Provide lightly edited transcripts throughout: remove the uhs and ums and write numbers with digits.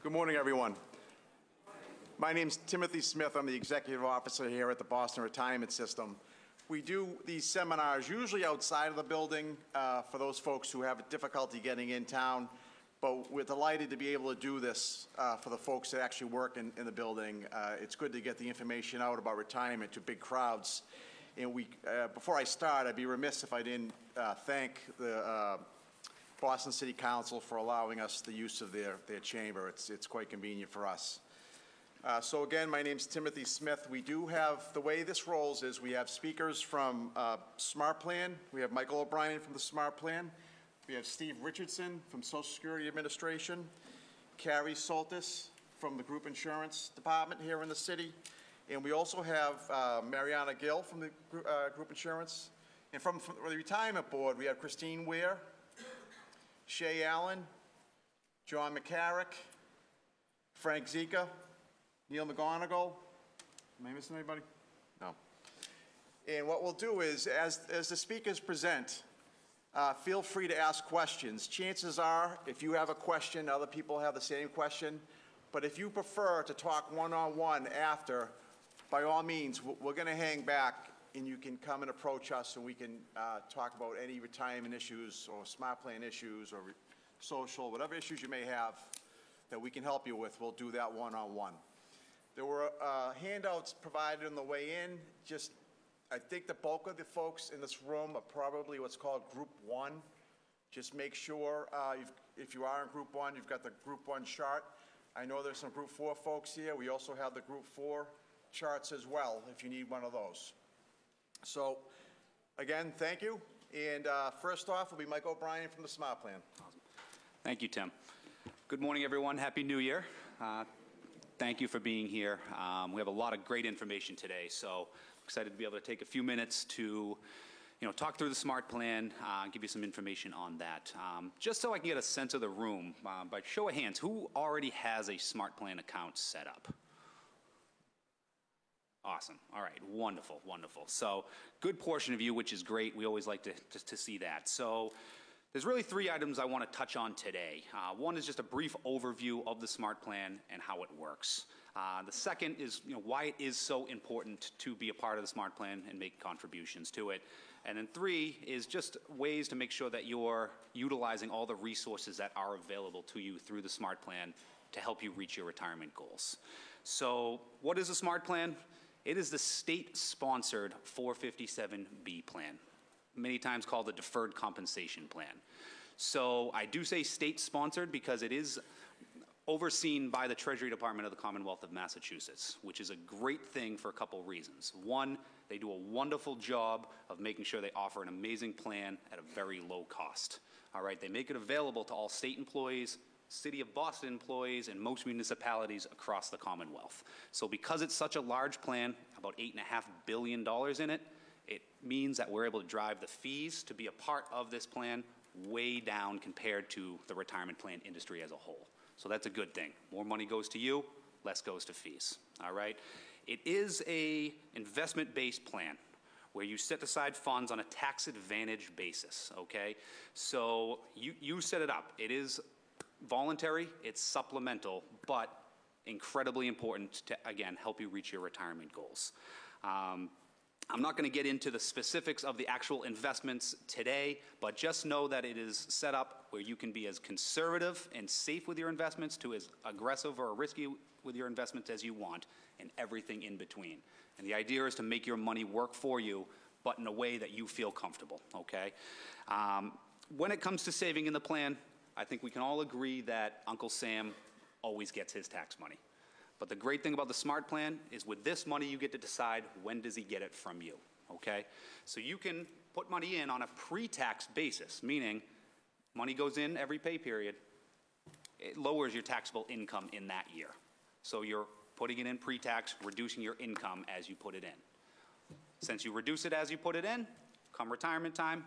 Good morning, everyone. My name's Timothy Smith. I'm the executive officer here at the Boston Retirement System. We do these seminars usually outside of the building for those folks who have difficulty getting in town, but we're delighted to be able to do this for the folks that actually work in the building. It's good to get the information out about retirement to big crowds. And before I start, I'd be remiss if I didn't thank the Boston City Council for allowing us the use of their chamber. It's quite convenient for us. So again, my name's Timothy Smith. We do have, the way this rolls is we have speakers from Smart Plan. We have Michael O'Brien from the Smart Plan. We have Steve Richardson from Social Security Administration. Carrie Soltis from the Group Insurance Department here in the city. And we also have Mariana Gill from the Group Insurance. And from the Retirement Board, we have Christine Weir, Shay Allen, John McCarrick, Frank Zika, Neil McGonigal. Am I missing anybody? No. And what we'll do is, as the speakers present, feel free to ask questions. Chances are, if you have a question, other people have the same question. But if you prefer to talk one-on-one after, by all means, we're going to hang back and you can come and approach us and we can talk about any retirement issues or smart plan issues or social, whatever issues you may have that we can help you with. We'll do that one-on-one. There were handouts provided on the way in. I think the bulk of the folks in this room are probably what's called Group 1. Just make sure if you are in Group 1, you've got the Group 1 chart. I know there's some Group 4 folks here. We also have the Group 4 charts as well if you need one of those. So again, thank you. And first off will be Mike O'Brien from the Smart Plan. Awesome. Thank you, Tim. Good morning, everyone. Happy New Year. Thank you for being here. We have a lot of great information today, so excited to be able to take a few minutes to talk through the Smart Plan, give you some information on that. Just so I can get a sense of the room, by show of hands, who already has a Smart Plan account set up? Awesome. All right. Wonderful. Wonderful. So good portion of you, which is great. We always like to see that. So there's really three items I want to touch on today. One is just a brief overview of the Smart Plan and how it works. The second is why it is so important to be a part of the Smart Plan and make contributions to it. And then three is just ways to make sure that you're utilizing all the resources that are available to you through the Smart Plan to help you reach your retirement goals. So what is a Smart Plan? It is the state-sponsored 457B plan, many times called the Deferred Compensation Plan. So I do say state-sponsored because it is overseen by the Treasury Department of the Commonwealth of Massachusetts, which is a great thing for a couple reasons. One, they do a wonderful job of making sure they offer an amazing plan at a very low cost. All right, they make it available to all state employees, City of Boston employees, and most municipalities across the Commonwealth. So because it's such a large plan, about $8.5 billion in it, it means that we're able to drive the fees to be a part of this plan way down compared to the retirement plan industry as a whole. So that's a good thing. More money goes to you, less goes to fees. All right? It is a investment-based plan where you set aside funds on a tax advantage basis, okay? So you set it up. It is voluntary, it's supplemental, but incredibly important to, again, help you reach your retirement goals. I'm not going to get into the specifics of the actual investments today, but just know that it is set up where you can be as conservative and safe with your investments to as aggressive or risky with your investments as you want, and everything in between. And the idea is to make your money work for you, but in a way that you feel comfortable, okay? When it comes to saving in the plan, I think we can all agree that Uncle Sam always gets his tax money. But the great thing about the Smart Plan is with this money, you get to decide when does he get it from you, okay? So you can put money in on a pre-tax basis, meaning money goes in every pay period. It lowers your taxable income in that year. So you're putting it in pre-tax, reducing your income as you put it in. Since you reduce it as you put it in, come retirement time,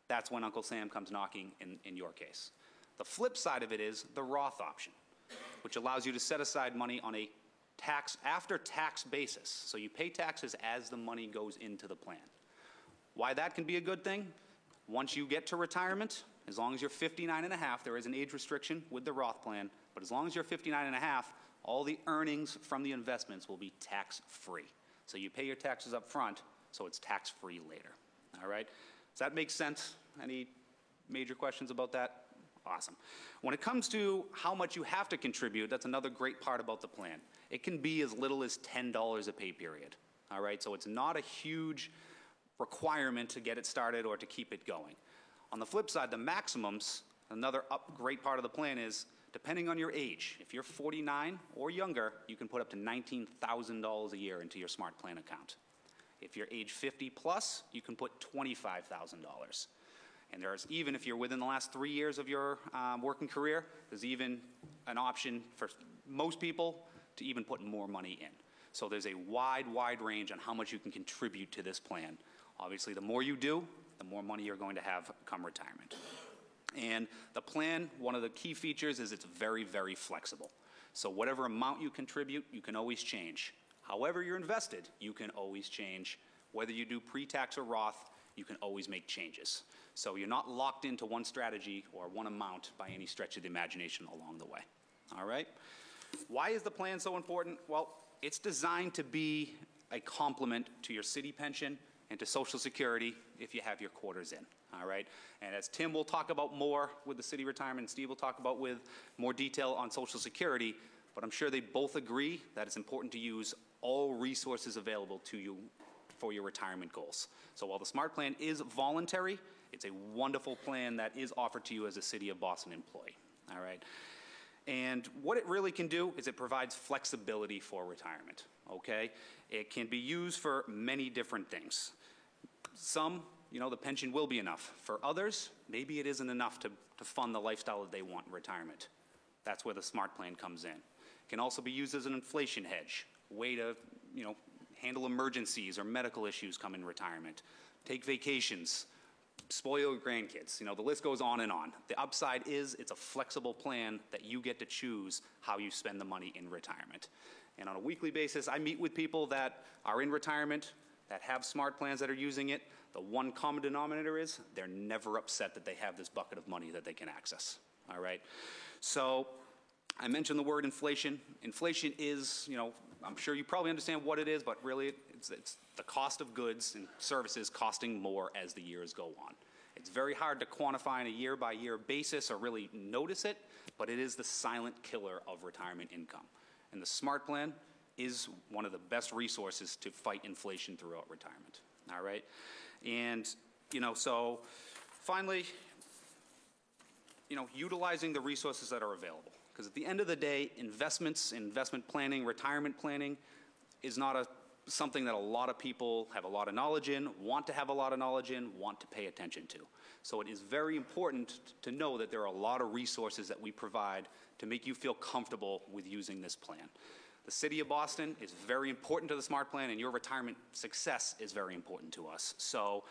that's when Uncle Sam comes knocking in your case. The flip side of it is the Roth option, which allows you to set aside money on a after-tax basis. So you pay taxes as the money goes into the plan. Why that can be a good thing? Once you get to retirement, as long as you're 59 and a half, there is an age restriction with the Roth plan. But as long as you're 59 and a half, all the earnings from the investments will be tax-free. So you pay your taxes up front, so it's tax-free later. All right? Does that make sense? Any major questions about that? Awesome. When it comes to how much you have to contribute, that's another great part about the plan. It can be as little as $10 a pay period. All right? So it's not a huge requirement to get it started or to keep it going. On the flip side, the maximums, another great part of the plan is, depending on your age, if you're 49 or younger, you can put up to $19,000 a year into your Smart Plan account. If you're age 50 plus, you can put $25,000. And there's even, if you're within the last 3 years of your working career, there's even an option for most people to even put more money in. So there's a wide range on how much you can contribute to this plan. Obviously, the more you do, the more money you're going to have come retirement. And the plan, one of the key features is it's very flexible. So whatever amount you contribute, you can always change. However you're invested, you can always change. Whether you do pre-tax or Roth, you can always make changes. So you're not locked into one strategy or one amount by any stretch of the imagination along the way. All right? Why is the plan so important? Well, it's designed to be a complement to your city pension and to Social Security if you have your quarters in, all right? And as Tim will talk about more with the city retirement, Steve will talk about with more detail on Social Security, but I'm sure they both agree that it's important to use all resources available to you for your retirement goals. So while the Smart Plan is voluntary, it's a wonderful plan that is offered to you as a City of Boston employee, all right? And what it really can do is it provides flexibility for retirement, okay? It can be used for many different things. Some, the pension will be enough. For others, maybe it isn't enough to fund the lifestyle that they want in retirement. That's where the Smart Plan comes in. It can also be used as an inflation hedge, a way to, handle emergencies or medical issues come in retirement, take vacations, spoil your grandkids. The list goes on and on. The upside is it's a flexible plan that you get to choose how you spend the money in retirement. And on a weekly basis, I meet with people that are in retirement, that have Smart Plans that are using it. The one common denominator is they're never upset that they have this bucket of money that they can access, all right? So I mentioned the word inflation. Inflation is, I'm sure you probably understand what it is, but really it's the cost of goods and services costing more as the years go on. It's very hard to quantify on a year-by-year basis or really notice it, but it is the silent killer of retirement income. And the Smart Plan is one of the best resources to fight inflation throughout retirement, all right? And, so finally, utilizing the resources that are available. Because at the end of the day, investments, investment planning, retirement planning is not something that a lot of people have a lot of knowledge in, want to have a lot of knowledge in, want to pay attention to. So it is very important to know that there are a lot of resources that we provide to make you feel comfortable with using this plan. The City of Boston is very important to the Smart Plan, and your retirement success is very important to us. So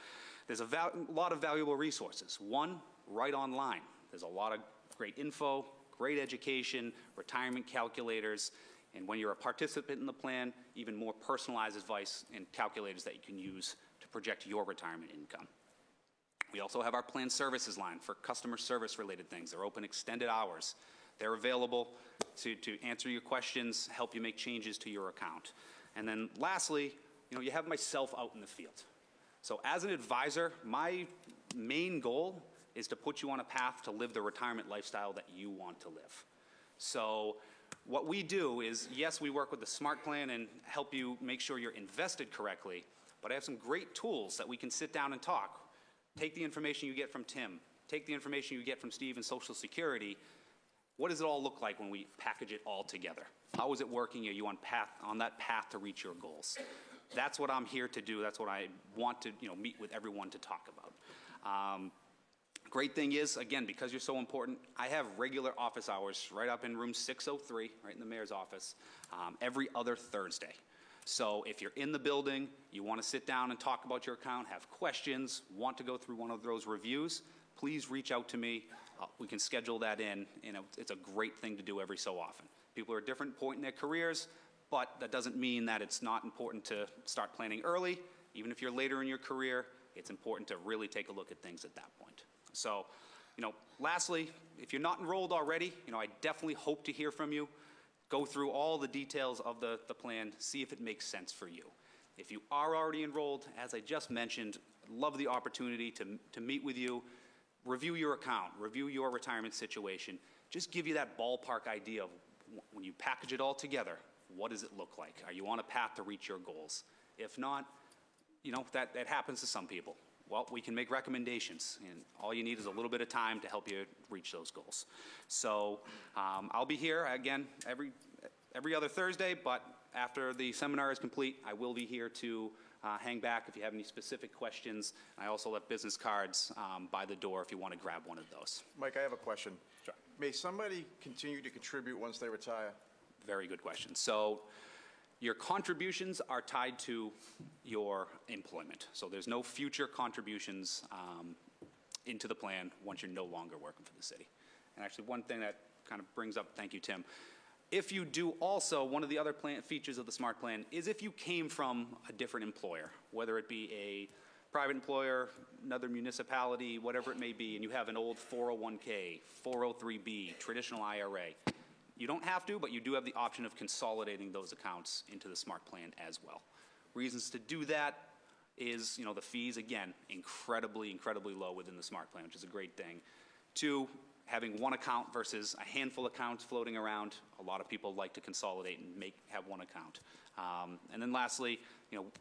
there's a lot of valuable resources. One, right online. There's a lot of great info, great education, retirement calculators, and when you're a participant in the plan, even more personalized advice and calculators that you can use to project your retirement income. We also have our plan services line for customer service related things. They're open extended hours. They're available to answer your questions, help you make changes to your account. And then lastly, you have myself out in the field. So as an advisor, my main goal is to put you on a path to live the retirement lifestyle that you want to live. So what we do is, yes, we work with the Smart Plan and help you make sure you're invested correctly, but I have some great tools that we can sit down and talk. Take the information you get from Tim, take the information you get from Steve and Social Security. What does it all look like when we package it all together? How is it working? Are you on that path to reach your goals? That's what I'm here to do. That's what I want to meet with everyone to talk about. Great thing is, again, because you're so important, I have regular office hours right up in room 603, right in the mayor's office, every other Thursday. So if you're in the building, you want to sit down and talk about your account, have questions, want to go through one of those reviews, please reach out to me. We can schedule that in. It's a great thing to do every so often. People are at a different point in their careers, but that doesn't mean that it's not important to start planning early. Even if you're later in your career, it's important to really take a look at things at that point. So Lastly, if you're not enrolled already, I definitely hope to hear from you. Go through all the details of the plan, see if it makes sense for you. If you are already enrolled, as I just mentioned, I'd love the opportunity to meet with you, review your account, review your retirement situation, just give you that ballpark idea of when you package it all together, what does it look like? Are you on a path to reach your goals? If not, that happens to some people. Well, we can make recommendations, and all you need is a little bit of time to help you reach those goals. So I'll be here, again, every other Thursday, but after the seminar is complete, I will be here to hang back if you have any specific questions. I also left business cards by the door if you want to grab one of those. Mike, I have a question. Sure. May somebody continue to contribute once they retire? Very good question. So your contributions are tied to your employment. So there's no future contributions into the plan once you're no longer working for the city. And actually, one thing that kind of brings up, thank you, Tim. If you do also, one of the other features of the SMART plan is if you came from a different employer, whether it be a private employer, another municipality, whatever it may be, and you have an old 401k, 403b, traditional IRA, you don't have to, but you do have the option of consolidating those accounts into the SMART plan as well. Reasons to do that is, the fees, again, incredibly low within the SMART plan, which is a great thing. Two, having one account versus a handful of accounts floating around. A lot of people like to consolidate and have one account. And then lastly,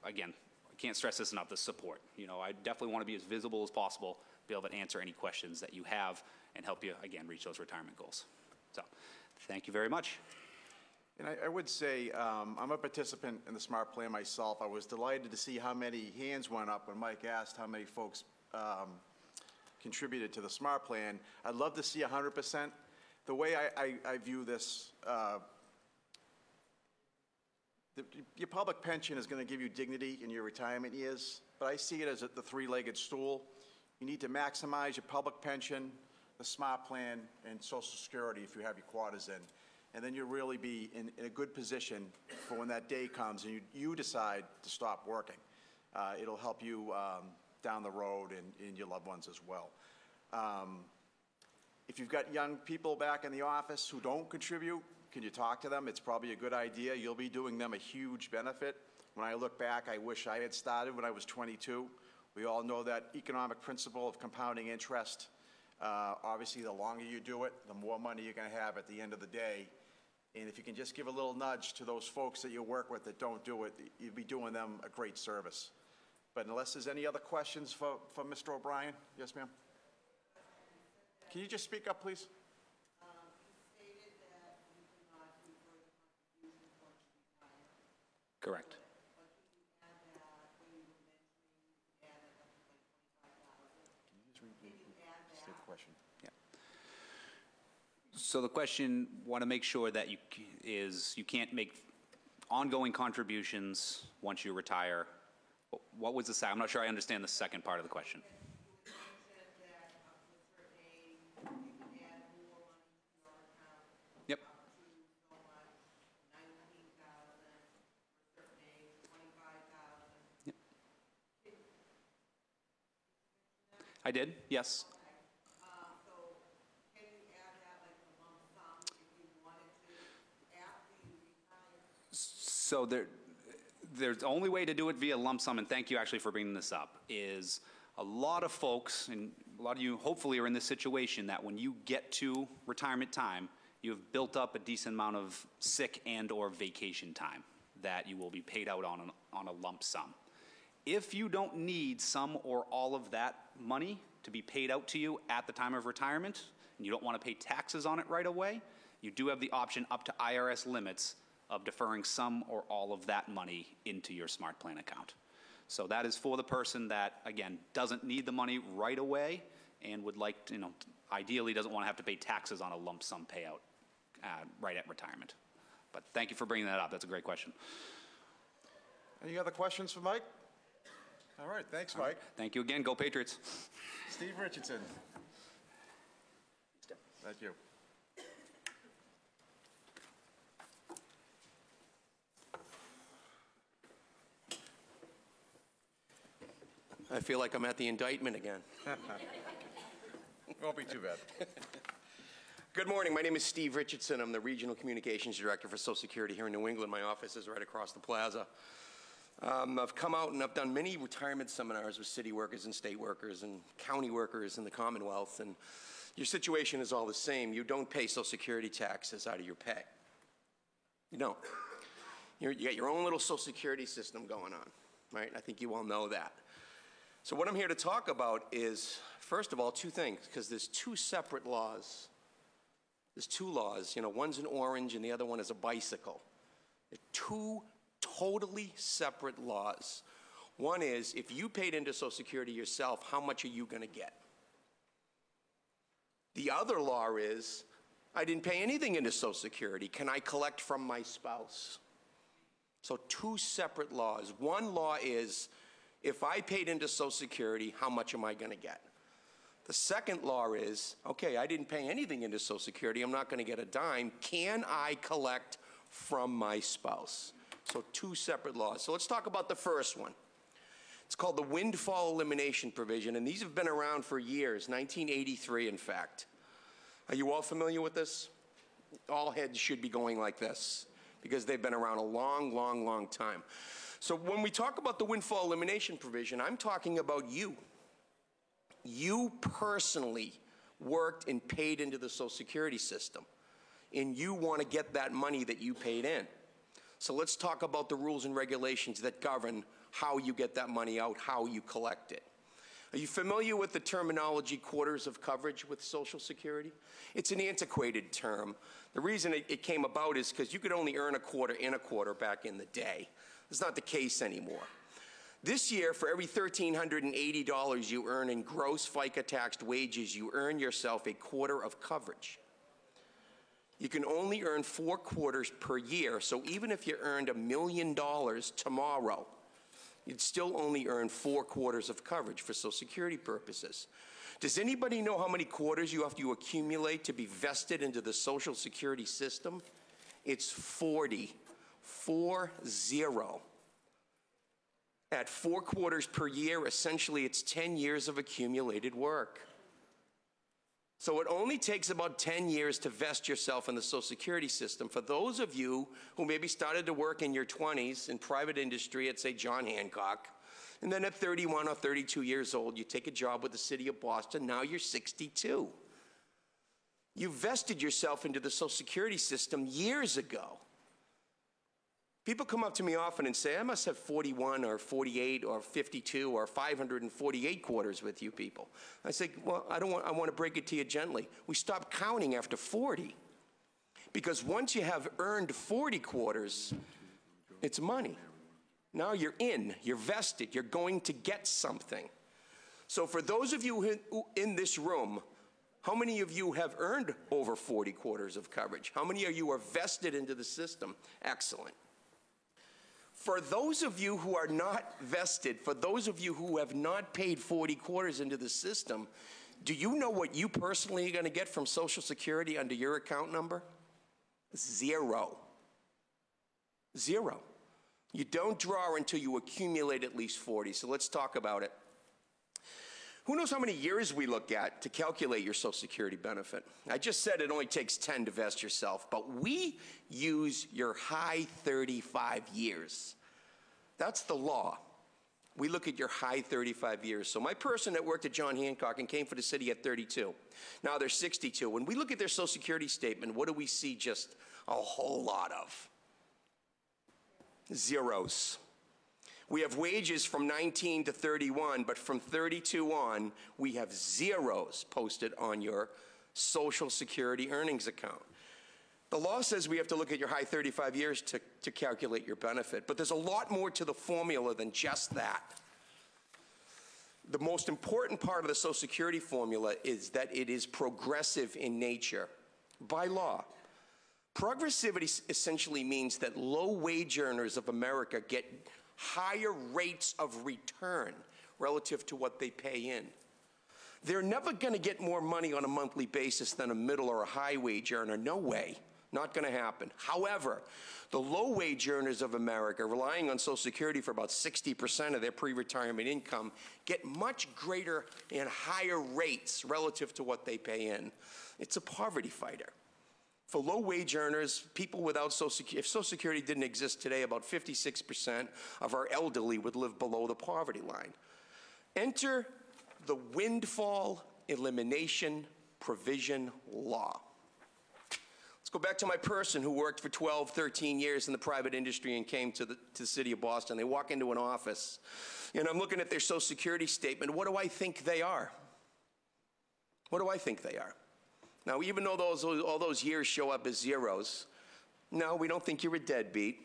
again, I can't stress this enough, the support. I definitely want to be as visible as possible, be able to answer any questions that you have and help you, again, reach those retirement goals. So, thank you very much. And I would say I'm a participant in the SMART plan myself. I was delighted to see how many hands went up when Mike asked how many folks contributed to the SMART plan. I'd love to see 100%. The way I view this, your public pension is going to give you dignity in your retirement years, but I see it as the three-legged stool. You need to maximize your public pension, the SMART plan, and Social Security if you have your quarters in. And then you'll really be in a good position for when that day comes and you decide to stop working. It'll help you down the road and your loved ones as well. If you've got young people back in the office who don't contribute, can you talk to them? It's probably a good idea. You'll be doing them a huge benefit. When I look back, I wish I had started when I was 22. We all know that economic principle of compounding interest. Obviously, the longer you do it, the more money you're going to have at the end of the day. And if you can just give a little nudge to those folks that you work with that don't do it, you'd be doing them a great service. But unless there's any other questions for Mr. O'Brien? Yes, ma'am? Can you just speak up, please? You stated that you cannot do further contributions once you retire. Correct. But can you add that when you were mentioning you could add it up to like $25,000? Can you just repeat Can you add the question? Yeah. So the question, want to make sure that you can't make ongoing contributions once you retire. What was the second? I'm not sure I understand the second part of the question. You mentioned that up to a certain age, you can add more money to your account. Yep. Up to so much, $19,000, for a certain age, $25,000. Yep. I did, yes. So can you add that like a lump sum if you wanted to after you retire? So there's the only way to do it via lump sum, and thank you actually for bringing this up, is a lot of folks, and a lot of you hopefully are in this situation that when you get to retirement time, you've built up a decent amount of sick and or vacation time that you will be paid out on a lump sum. If you don't need some or all of that money to be paid out to you at the time of retirement, and you don't want to pay taxes on it right away, you do have the option up to IRS limits of deferring some or all of that money into your SMART plan account. So that is for the person that, again, doesn't need the money right away and would like to, ideally doesn't want to have to pay taxes on a lump sum payout right at retirement. But thank you for bringing that up. That's a great question. Any other questions for Mike? All right, thanks, Mike. Thank you again. Go Patriots. Steve Richardson. Thank you. I feel like I'm at the indictment again. Won't be too bad. Good morning. My name is Steve Richardson. I'm the Regional Communications Director for Social Security here in New England. My office is right across the plaza. I've come out and I've done many retirement seminars with city workers and state workers and county workers in the Commonwealth, and your situation is all the same. You don't pay Social Security taxes out of your pay. You don't. You got your own little Social Security system going on, right? I think you all know that. So what I'm here to talk about is, first of all, two things, because there's two separate laws. There's two laws, you know, one's an orange and the other one is a bicycle. They're two totally separate laws. One is, if you paid into Social Security yourself, how much are you going to get? The other law is, I didn't pay anything into Social Security. Can I collect from my spouse? So two separate laws. One law is, if I paid into Social Security, how much am I going to get? The second law is, okay, I didn't pay anything into Social Security. I'm not going to get a dime. Can I collect from my spouse? So two separate laws. So let's talk about the first one. It's called the windfall elimination provision, and these have been around for years, 1983 in fact. Are you all familiar with this? All heads should be going like this because they've been around a long, long, long time. So when we talk about the windfall elimination provision, I'm talking about you. You personally worked and paid into the Social Security system, and you want to get that money that you paid in. So let's talk about the rules and regulations that govern how you get that money out, how you collect it. Are you familiar with the terminology quarters of coverage with Social Security? It's an antiquated term. The reason it came about is because you could only earn a quarter in a quarter back in the day. It's not the case anymore. This year, for every $1,380 you earn in gross FICA taxed wages, you earn yourself a quarter of coverage. You can only earn 4 quarters per year, so even if you earned $1 million tomorrow, you'd still only earn 4 quarters of coverage for Social Security purposes. Does anybody know how many quarters you have to accumulate to be vested into the Social Security system? It's 40. 40. At 4 quarters per year, essentially it's 10 years of accumulated work. So it only takes about 10 years to vest yourself in the Social Security system. For those of you who maybe started to work in your 20s in private industry at, say, John Hancock, and then at 31 or 32 years old, you take a job with the city of Boston, now you're 62. You vested yourself into the Social Security system years ago. People come up to me often and say, I must have 41 or 48 or 52 or 548 quarters with you people. I say, well, I want to break it to you gently. We stop counting after 40. Because once you have earned 40 quarters, it's money. Now you're in, you're vested, you're going to get something. So for those of you who in this room, how many of you have earned over 40 quarters of coverage? How many of you are vested into the system? Excellent. For those of you who are not vested, for those of you who have not paid 40 quarters into the system, do you know what you personally are going to get from Social Security under your account number? 0. 0. You don't draw until you accumulate at least 40. So let's talk about it. Who knows how many years we look at to calculate your Social Security benefit? I just said it only takes 10 to vest yourself, but we use your high 35 years. That's the law. We look at your high 35 years. So my person that worked at John Hancock and came for the city at 32, now they're 62. When we look at their Social Security statement, what do we see just a whole lot of? Zeros. We have wages from 19 to 31, but from 32 on, we have zeros posted on your Social Security earnings account. The law says we have to look at your high 35 years to calculate your benefit, but there's a lot more to the formula than just that. The most important part of the Social Security formula is that it is progressive in nature by law. Progressivity essentially means that low-wage earners of America get higher rates of return relative to what they pay in. They're never going to get more money on a monthly basis than a middle or a high-wage earner. No way. Not going to happen. However, the low-wage earners of America, relying on Social Security for about 60% of their pre-retirement income, get much greater and higher rates relative to what they pay in. It's a poverty fighter. For low-wage earners, people without Social Security, if Social Security didn't exist today, about 56% of our elderly would live below the poverty line. Enter the Windfall Elimination Provision Law. Let's go back to my person who worked for 12, 13 years in the private industry and came to the city of Boston. They walk into an office, and I'm looking at their Social Security statement. What do I think they are? What do I think they are? Now, even though all those years show up as zeros, no, we don't think you're a deadbeat.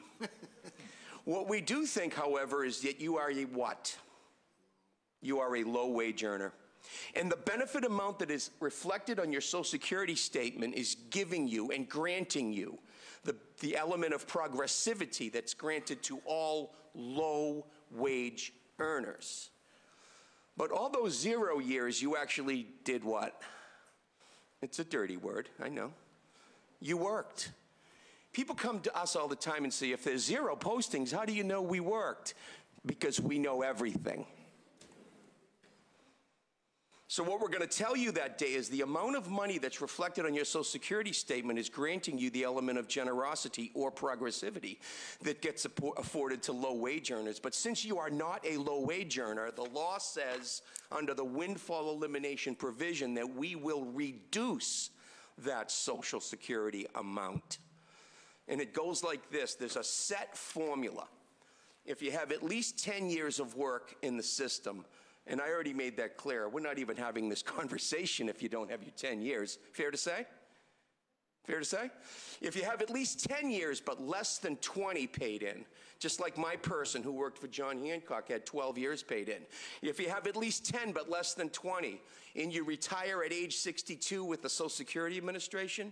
What we do think, however, is that you are a what? You are a low-wage earner. And the benefit amount that is reflected on your Social Security statement is giving you and granting you the element of progressivity that's granted to all low-wage earners. But all those 0 years, you actually did what? It's a dirty word, I know. You worked. People come to us all the time and say, if there's 0 postings, how do you know we worked? Because we know everything. So what we're going to tell you that day is the amount of money that's reflected on your Social Security statement is granting you the element of generosity or progressivity that gets afforded to low-wage earners. But since you are not a low-wage earner, the law says under the windfall elimination provision that we will reduce that Social Security amount. And it goes like this. There's a set formula. If you have at least 10 years of work in the system, and I already made that clear. We're not even having this conversation if you don't have your 10 years. Fair to say? Fair to say? If you have at least 10 years but less than 20 paid in, just like my person who worked for John Hancock had 12 years paid in. If you have at least 10 but less than 20 and you retire at age 62 with the Social Security Administration,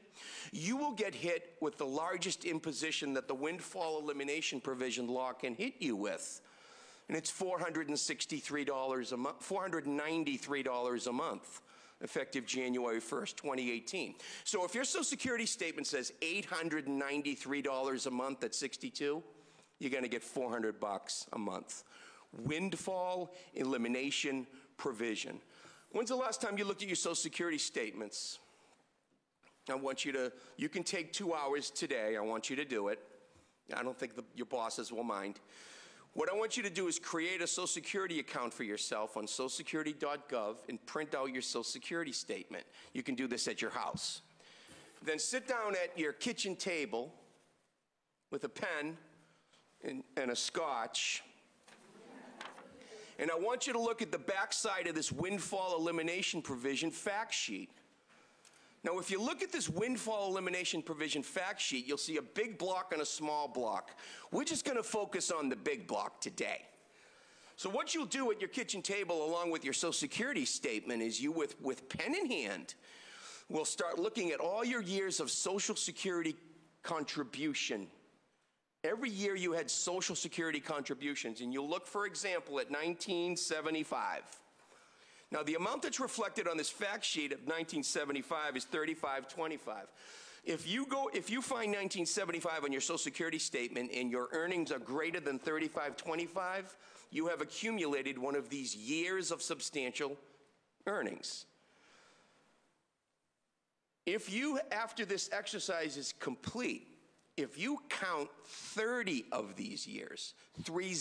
you will get hit with the largest imposition that the windfall elimination provision law can hit you with. And it's $463 a month, $493 a month, effective January 1st, 2018. So if your Social Security statement says $893 a month at 62, you're going to get $400 a month. Windfall elimination provision. When's the last time you looked at your Social Security statements? I want you to, you can take 2 hours today. I want you to do it. I don't think your bosses will mind. What I want you to do is create a Social Security account for yourself on socialsecurity.gov and print out your Social Security statement. You can do this at your house. Then sit down at your kitchen table with a pen and a scotch. And I want you to look at the back side of this windfall elimination provision fact sheet. Now, if you look at this windfall elimination provision fact sheet, you'll see a big block and a small block. We're just going to focus on the big block today. So what you'll do at your kitchen table along with your Social Security statement is you, with pen in hand, will start looking at all your years of Social Security contribution. Every year you had Social Security contributions, and you'll look, for example, at 1975. Now, the amount that's reflected on this fact sheet of 1975 is $35.25. If you find 1975 on your Social Security statement and your earnings are greater than $35.25, you have accumulated one of these years of substantial earnings. If you, after this exercise is complete, if you count 30 of these years, 30,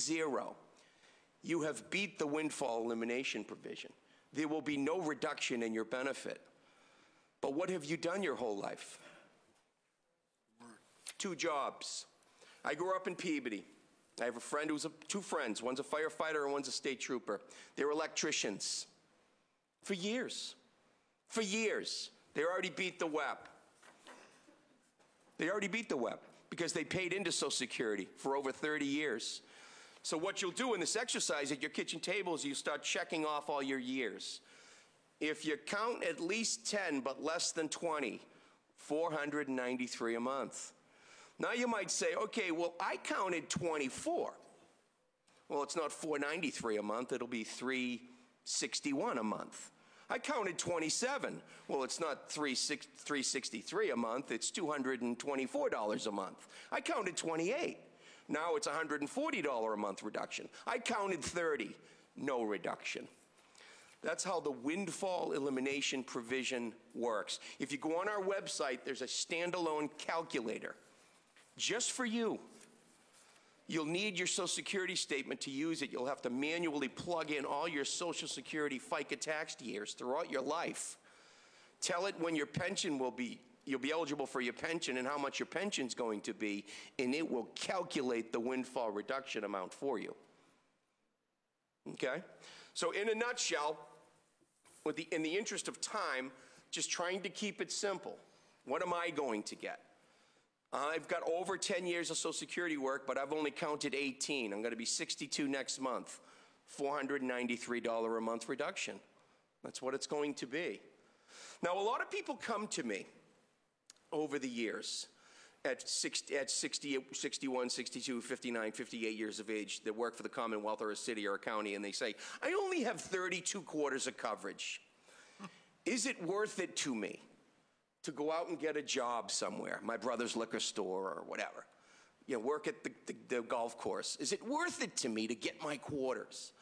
you have beat the windfall elimination provision. There will be no reduction in your benefit. But what have you done your whole life? 2 jobs. I grew up in Peabody. I have a friend who's 2 friends. One's a firefighter and one's a state trooper. They're electricians. For years. For years. They already beat the WEP. They already beat the WEP because they paid into Social Security for over 30 years. So what you'll do in this exercise at your kitchen table is you start checking off all your years. If you count at least 10 but less than 20, $493 a month. Now you might say, okay, well, I counted 24. Well, it's not $493 a month, it'll be $361 a month. I counted 27. Well, it's not $363 a month, it's $224 a month. I counted 28. Now it's $140 a month reduction. I counted 30, no reduction. That's how the windfall elimination provision works. If you go on our website, there's a standalone calculator just for you. You'll need your Social Security statement to use it. You'll have to manually plug in all your Social Security FICA taxed years throughout your life. Tell it when your pension will be, you'll be eligible for your pension and how much your pension's going to be, and it will calculate the windfall reduction amount for you. Okay? So in a nutshell, in the interest of time, just trying to keep it simple, what am I going to get? I've got over 10 years of Social Security work, but I've only counted 18. I'm going to be 62 next month. $493 a month reduction. That's what it's going to be. Now, a lot of people come to me over the years at 60, 61, 62, 59, 58 years of age that work for the Commonwealth or a city or a county, and they say, I only have 32 quarters of coverage. Is it worth it to me to go out and get a job somewhere, my brother's liquor store or whatever, you know, work at the golf course? Is it worth it to me to get my quarters?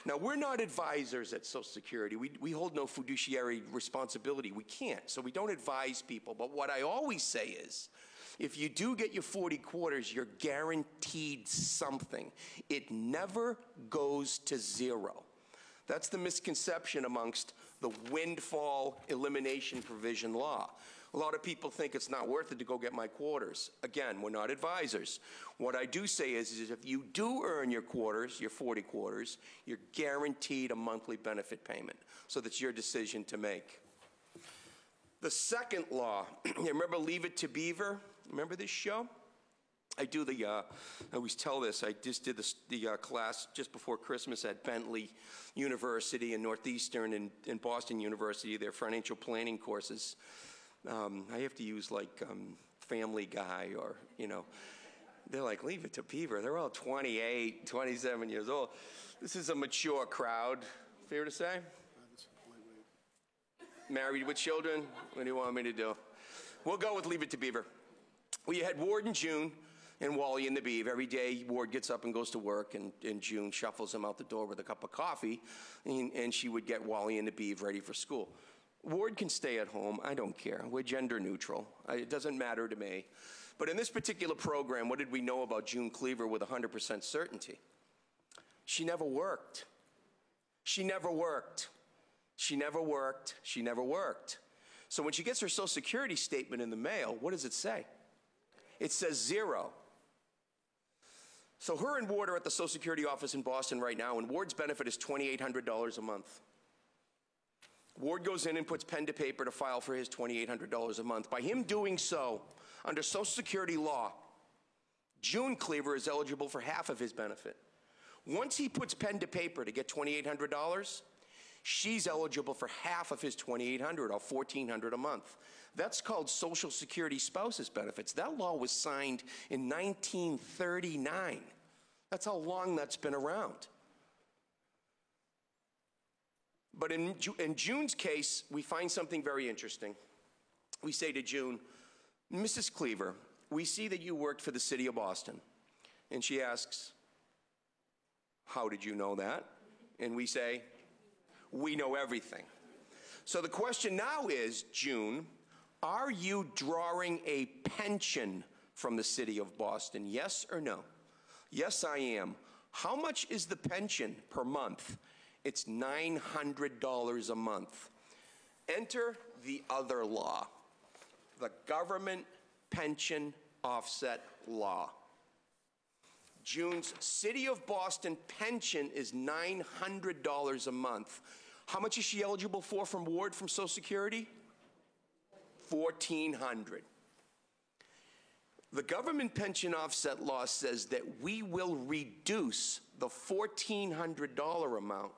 Now, we're not advisors at Social Security. We hold no fiduciary responsibility. We can't, so we don't advise people. But what I always say is, if you do get your 40 quarters, you're guaranteed something. It never goes to zero. That's the misconception amongst the windfall elimination provision law. A lot of people think it's not worth it to go get my quarters. Again, we're not advisors. What I do say is if you do earn your quarters, your 40 quarters, you're guaranteed a monthly benefit payment. So that's your decision to make. The second law, remember Leave It to Beaver? Remember this show? I do I always tell this, I just did the class just before Christmas at Bentley University and Northeastern and Boston University, their financial planning courses. I have to use like Family Guy or, you know, they're like, Leave It to Beaver. They're all 28, 27 years old. This is a mature crowd, fair to say? Married with children? What do you want me to do? We'll go with Leave It to Beaver. We had Ward and June and Wally and the Beaver. Every day, Ward gets up and goes to work, and June shuffles him out the door with a cup of coffee, and she would get Wally and the Beaver ready for school. Ward can stay at home. I don't care. We're gender neutral. It doesn't matter to me. But in this particular program, what did we know about June Cleaver with 100% certainty? She never worked. She never worked. She never worked. She never worked. So when she gets her Social Security statement in the mail, what does it say? It says 0. So her and Ward are at the Social Security office in Boston right now, and Ward's benefit is $2,800 a month. Ward goes in and puts pen to paper to file for his $2,800 a month. By him doing so, under Social Security law, June Cleaver is eligible for half of his benefit. Once he puts pen to paper to get $2,800, she's eligible for half of his $2,800 or $1,400 a month. That's called Social Security spouses benefits. That law was signed in 1939. That's how long that's been around. But in June's case, we find something very interesting. We say to June, Mrs. Cleaver, we see that you worked for the city of Boston. And she asks, how did you know that? And we say, we know everything. So the question now is, June, are you drawing a pension from the city of Boston? Yes or no? Yes, I am. How much is the pension per month? It's $900 a month. Enter the other law, the Government Pension Offset Law. June's City of Boston pension is $900 a month. How much is she eligible for from Ward from Social Security? $1,400. The Government Pension Offset Law says that we will reduce the $1,400 amount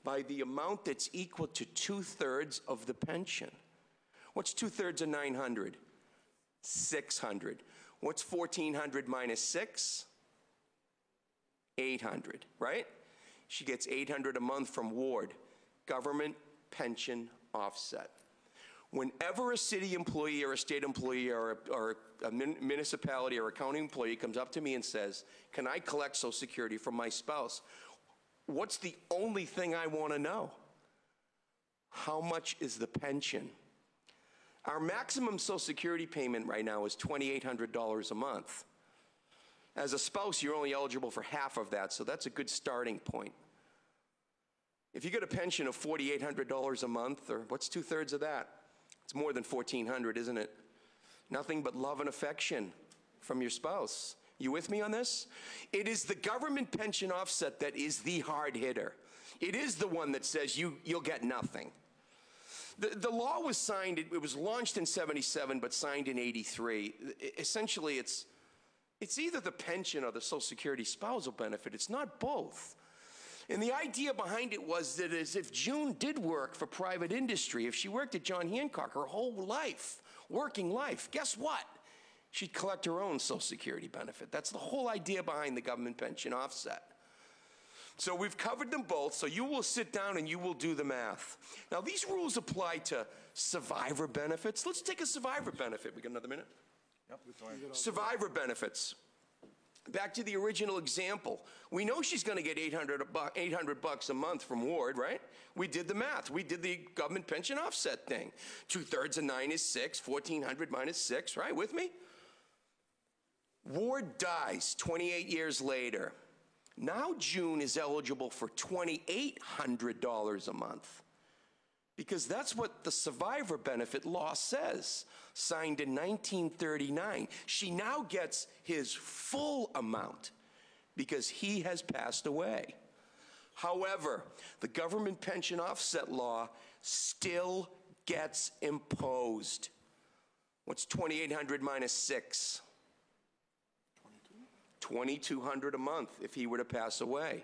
by the amount that's equal to 2/3 of the pension. What's 2/3 of 900? 600. What's 1,400 minus 6? 800, right? She gets $800 a month from Ward. Government pension offset. Whenever a city employee or a state employee or a municipality or a county employee comes up to me and says, can I collect Social Security from my spouse? What's the only thing I want to know? How much is the pension? Our maximum Social Security payment right now is $2,800 a month. As a spouse, you're only eligible for half of that, so that's a good starting point. If you get a pension of $4,800 a month, or what's 2/3 of that? It's more than $1,400, isn't it? Nothing but love and affection from your spouse. You with me on this? It is the government pension offset that is the hard hitter. It is the one that says you'll get nothing. The law was signed, it was launched in '77, but signed in '83. Essentially, it's either the pension or the Social Security spousal benefit. It's not both. And the idea behind it was that as if June did work for private industry, if she worked at John Hancock her whole life, working life, guess what? She'd collect her own Social Security benefit. That's the whole idea behind the government pension offset. So we've covered them both, so you will sit down and you will do the math. Now, these rules apply to survivor benefits. Let's take a survivor benefit. We got another minute? Yep. Survivor benefits. Back to the original example. We know she's going to get $800 a month from Ward, right? We did the math. We did the government pension offset thing. 2/3 of 9 is 6. 1,400 minus 6, right? With me? Ward dies 28 years later. Now June is eligible for $2,800 a month, because that's what the survivor benefit law says, signed in 1939. She now gets his full amount because he has passed away. However, the government pension offset law still gets imposed. What's 2,800 minus 6? $2,200 a month if he were to pass away.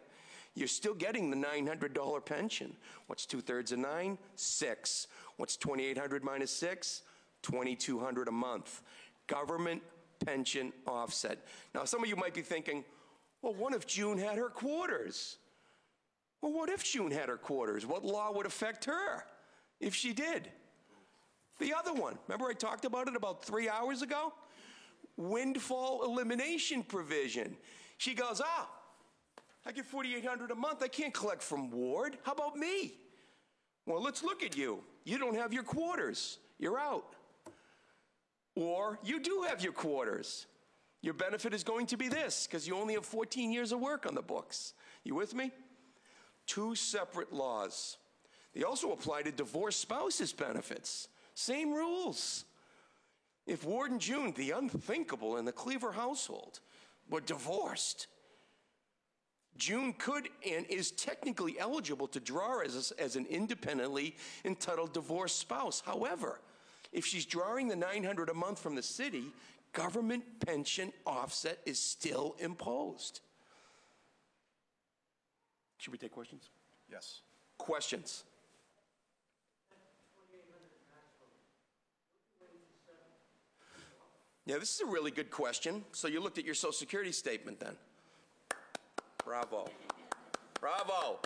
You're still getting the $900 pension. What's 2/3 of 9? 6. What's 2,800 minus 6? $2,200 a month. Government pension offset. Now, some of you might be thinking, well, what if June had her quarters? Well, what if June had her quarters? What law would affect her if she did? The other one. Remember I talked about it about 3 hours ago? Windfall elimination provision. She goes, I get $4,800 a month. I can't collect from Ward. How about me? Well, let's look at you. You don't have your quarters. You're out. Or you do have your quarters. Your benefit is going to be this because you only have 14 years of work on the books. You with me? Two separate laws. They also apply to divorced spouses' benefits. Same rules. If Ward and June, the unthinkable in the Cleaver household, were divorced, June could and is technically eligible to draw as an independently entitled divorced spouse. However, if she's drawing the $900 a month from the city, government pension offset is still imposed. Should we take questions? Yes. Questions? Yeah, this is a really good question. So you looked at your Social Security statement then. Bravo. Bravo.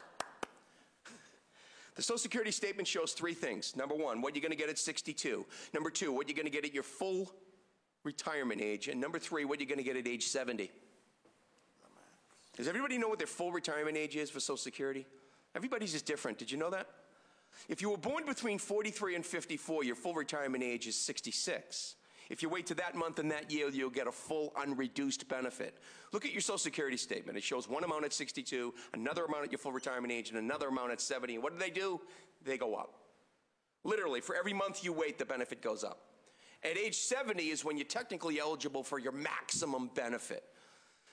The Social Security statement shows three things. Number one, what you're going to get at 62. Number two, what you're going to get at your full retirement age. And number three, what you're going to get at age 70. Does everybody know what their full retirement age is for Social Security? Everybody's just different. Did you know that? If you were born between 43 and 54, your full retirement age is 66. If you wait to that month and that year, you'll get a full unreduced benefit. Look at your Social Security statement. It shows one amount at 62, another amount at your full retirement age, and another amount at 70. And what do? They go up. Literally, for every month you wait, the benefit goes up. At age 70 is when you're technically eligible for your maximum benefit.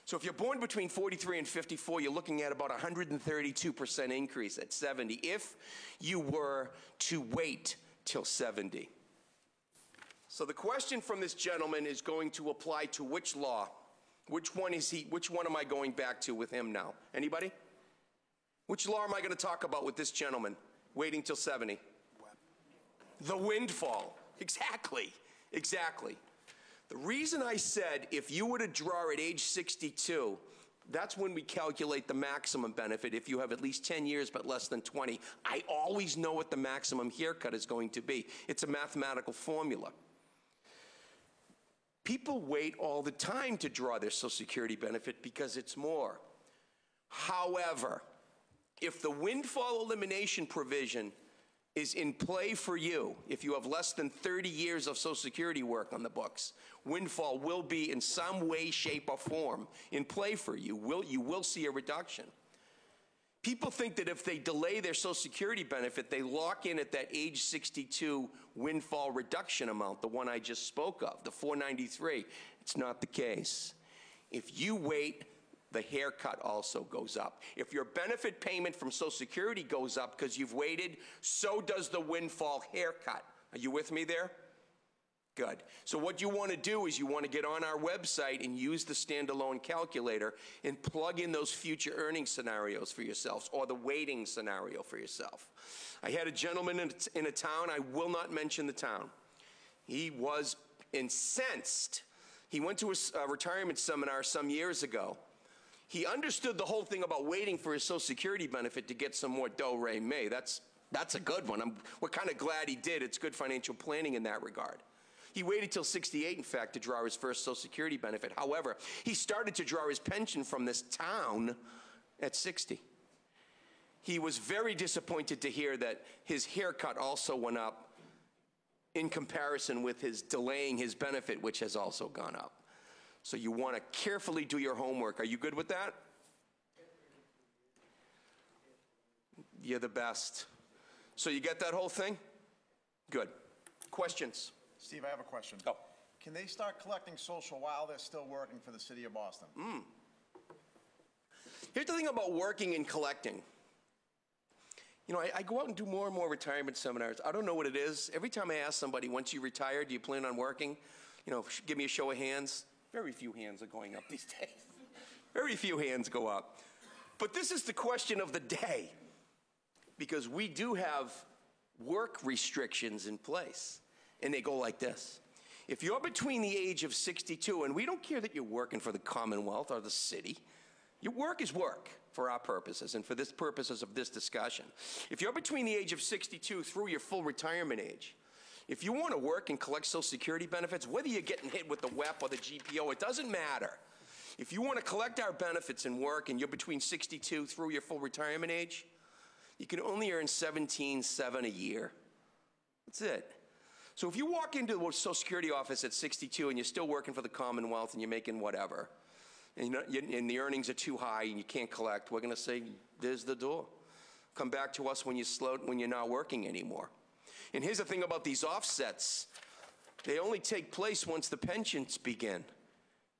So if you're born between 43 and 54, you're looking at about 132% increase at 70 if you were to wait till 70. So the question from this gentleman is going to apply to which law? Which one is he? Which one am I going back to with him now? Anybody? Which law am I going to talk about with this gentleman waiting till 70? The windfall. Exactly. Exactly. The reason I said if you were to draw at age 62, That's when we calculate the maximum benefit if you have at least 10 years but less than 20. I always know what the maximum haircut is going to be. It's a mathematical formula. People wait all the time to draw their Social Security benefit because it's more. However, if the windfall elimination provision is in play for you, if you have less than 30 years of Social Security work on the books, windfall will be in some way, shape, or form in play for you. You will see a reduction. People think that if they delay their Social Security benefit, they lock in at that age 62 windfall reduction amount, the one I just spoke of, the $493. It's not the case. If you wait, the haircut also goes up. If your benefit payment from Social Security goes up because you've waited, so does the windfall haircut. Are you with me there? Good. So what you want to do is you want to get on our website and use the standalone calculator and plug in those future earning scenarios for yourselves, or the waiting scenario for yourself. I had a gentleman in a town, I will not mention the town. He was incensed. He went to a retirement seminar some years ago. He understood the whole thing about waiting for his Social Security benefit to get some more do-re-mi. That's a good one. We're kind of glad he did. It's good financial planning in that regard. He waited till 68, in fact, to draw his first Social Security benefit. However, he started to draw his pension from this town at 60. He was very disappointed to hear that his haircut also went up in comparison with his delaying his benefit, which has also gone up. So you want to carefully do your homework. Are you good with that? You're the best. So you get that whole thing? Good. Questions? Steve, I have a question. Oh. Can they start collecting social while they're still working for the city of Boston? Here's the thing about working and collecting. You know, I go out and do more and more retirement seminars. I don't know what it is. Every time I ask somebody, once you retire, do you plan on working? You know, give me a show of hands. Very few hands are going up these days. Very few hands go up. But this is the question of the day, because we do have work restrictions in place, and they go like this. If you're between the age of 62, and we don't care that you're working for the Commonwealth or the city, your work is work for our purposes and for the purposes of this discussion. If you're between the age of 62 through your full retirement age, if you want to work and collect Social Security benefits, whether you're getting hit with the WEP or the GPO, it doesn't matter. If you want to collect our benefits and work and you're between 62 through your full retirement age, you can only earn $17,700 a year. That's it. So if you walk into the Social Security office at 62 and you're still working for the Commonwealth and you're making whatever, and the earnings are too high and you can't collect, we're going to say, there's the door. Come back to us when you're not working anymore. And here's the thing about these offsets. They only take place once the pensions begin.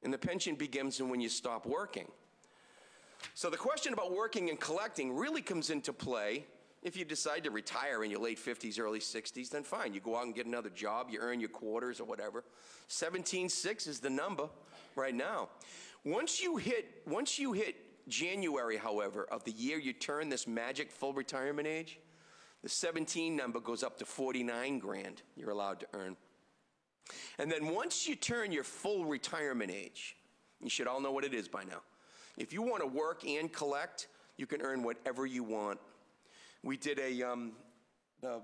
And the pension begins when you stop working. So the question about working and collecting really comes into play. If you decide to retire in your late 50s, early 60s, then fine. You go out and get another job, you earn your quarters or whatever. 17.6 is the number right now. Once you hit January, however, of the year you turn this magic full retirement age, the 17 number goes up to 49 grand you're allowed to earn. And then once you turn your full retirement age, you should all know what it is by now. If you want to work and collect, you can earn whatever you want. We did the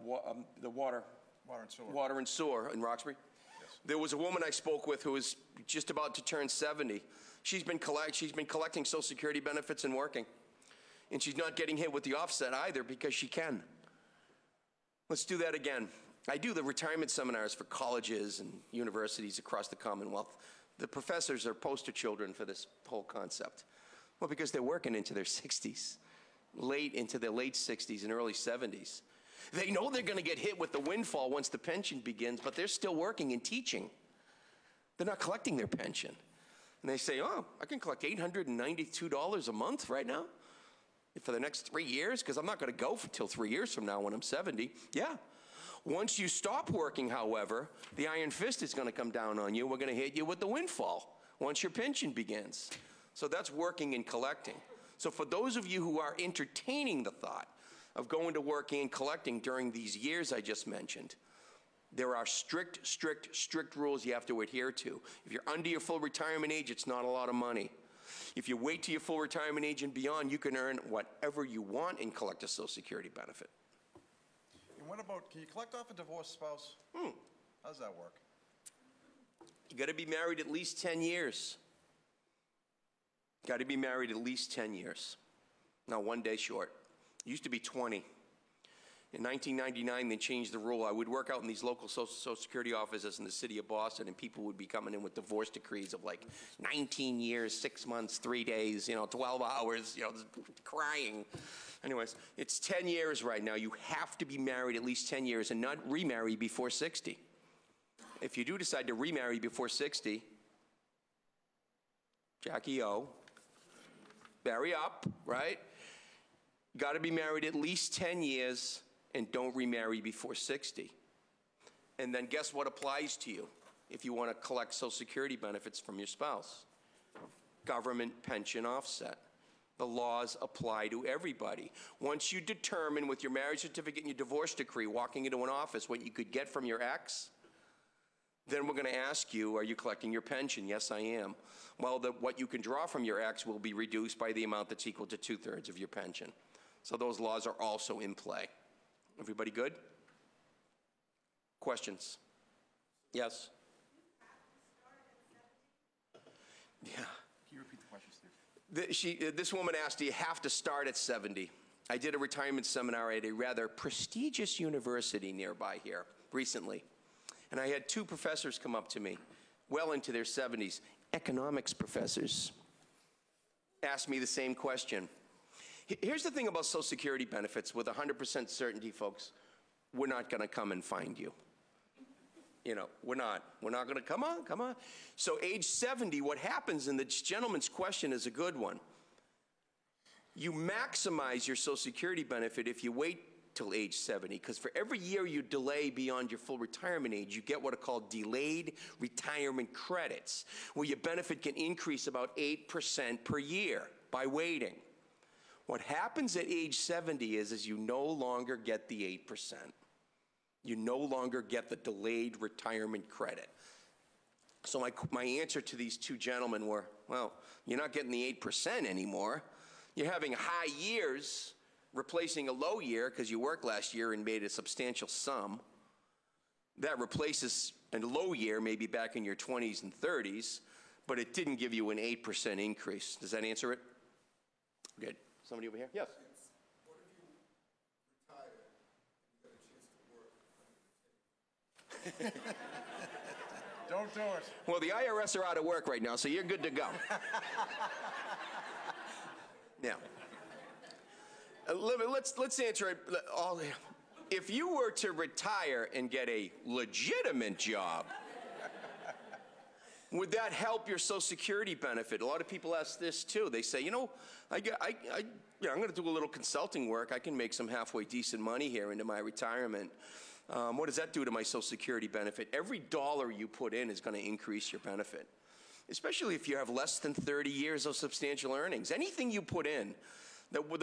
water and sewer in Roxbury. Yes. There was a woman I spoke with who was just about to turn 70. She's been collecting Social Security benefits and working. And she's not getting hit with the offset either because she can. Let's do that again. I do the retirement seminars for colleges and universities across the Commonwealth. The professors are poster children for this whole concept. Well, because they're working into their 60s, into their late 60s and early 70s. They know they're going to get hit with the windfall once the pension begins, but they're still working and teaching. They're not collecting their pension. And they say, oh, I can collect $892 a month right now for the next 3 years, because I'm not going to go until 3 years from now when I'm 70. Yeah. Once you stop working, however, the iron fist is going to come down on you. We're going to hit you with the windfall once your pension begins. So that's working and collecting. So for those of you who are entertaining the thought of going to work and collecting during these years I just mentioned, there are strict rules you have to adhere to. If you're under your full retirement age, it's not a lot of money. If you wait till your full retirement age and beyond, you can earn whatever you want and collect a Social Security benefit. And what about, can you collect off a divorced spouse? How does that work? You got to be married at least 10 years. Got to be married at least 10 years. Now, 1 day short. It used to be 20. In 1999, they changed the rule. I would work out in these local Social Security offices in the city of Boston, and people would be coming in with divorce decrees of like 19 years, 6 months, 3 days, 12 hours, crying. Anyways, it's 10 years right now. You have to be married at least 10 years and not remarry before 60. If you do decide to remarry before 60, Jackie O, marry up, right? Got to be married at least 10 years and don't remarry before 60. And then guess what applies to you if you want to collect Social Security benefits from your spouse? Government pension offset. The laws apply to everybody. Once you determine with your marriage certificate and your divorce decree, walking into an office, what you could get from your ex, then we're going to ask you, are you collecting your pension? Yes, I am. Well, what you can draw from your ex will be reduced by the amount that's equal to 2/3 of your pension. So those laws are also in play. Everybody good? Questions? Yes? Yeah. Can you repeat the question, Steve? This woman asked, do you have to start at 70? I did a retirement seminar at a rather prestigious university nearby here recently. And I had 2 professors come up to me, well into their 70s, economics professors, asked me the same question. Here's the thing about Social Security benefits with 100% certainty, folks. We're not going to come and find you. We're not going to, come on. So age 70, what happens, and this gentleman's question is a good one. You maximize your Social Security benefit if you wait till age 70, because for every year you delay beyond your full retirement age, you get what are called delayed retirement credits, where your benefit can increase about 8% per year by waiting. What happens at age 70 is you no longer get the 8%. You no longer get the delayed retirement credit. So my answer to these 2 gentlemen were, well, you're not getting the 8% anymore. You're having high years replacing a low year because you worked last year and made a substantial sum. That replaces a low year maybe back in your 20s and 30s, but it didn't give you an 8% increase. Does that answer it? Good. Somebody over here? Yes. What if you retire and you got a chance to work? Don't do it. Well, the IRS are out of work right now, so you're good to go. Now, let's answer it all. If you were to retire and get a legitimate job, would that help your Social Security benefit? A lot of people ask this too. They say, I'm going to do a little consulting work. I can make some halfway decent money here into my retirement. What does that do to my Social Security benefit? Every dollar you put in is going to increase your benefit, especially if you have less than 30 years of substantial earnings. Anything you put in,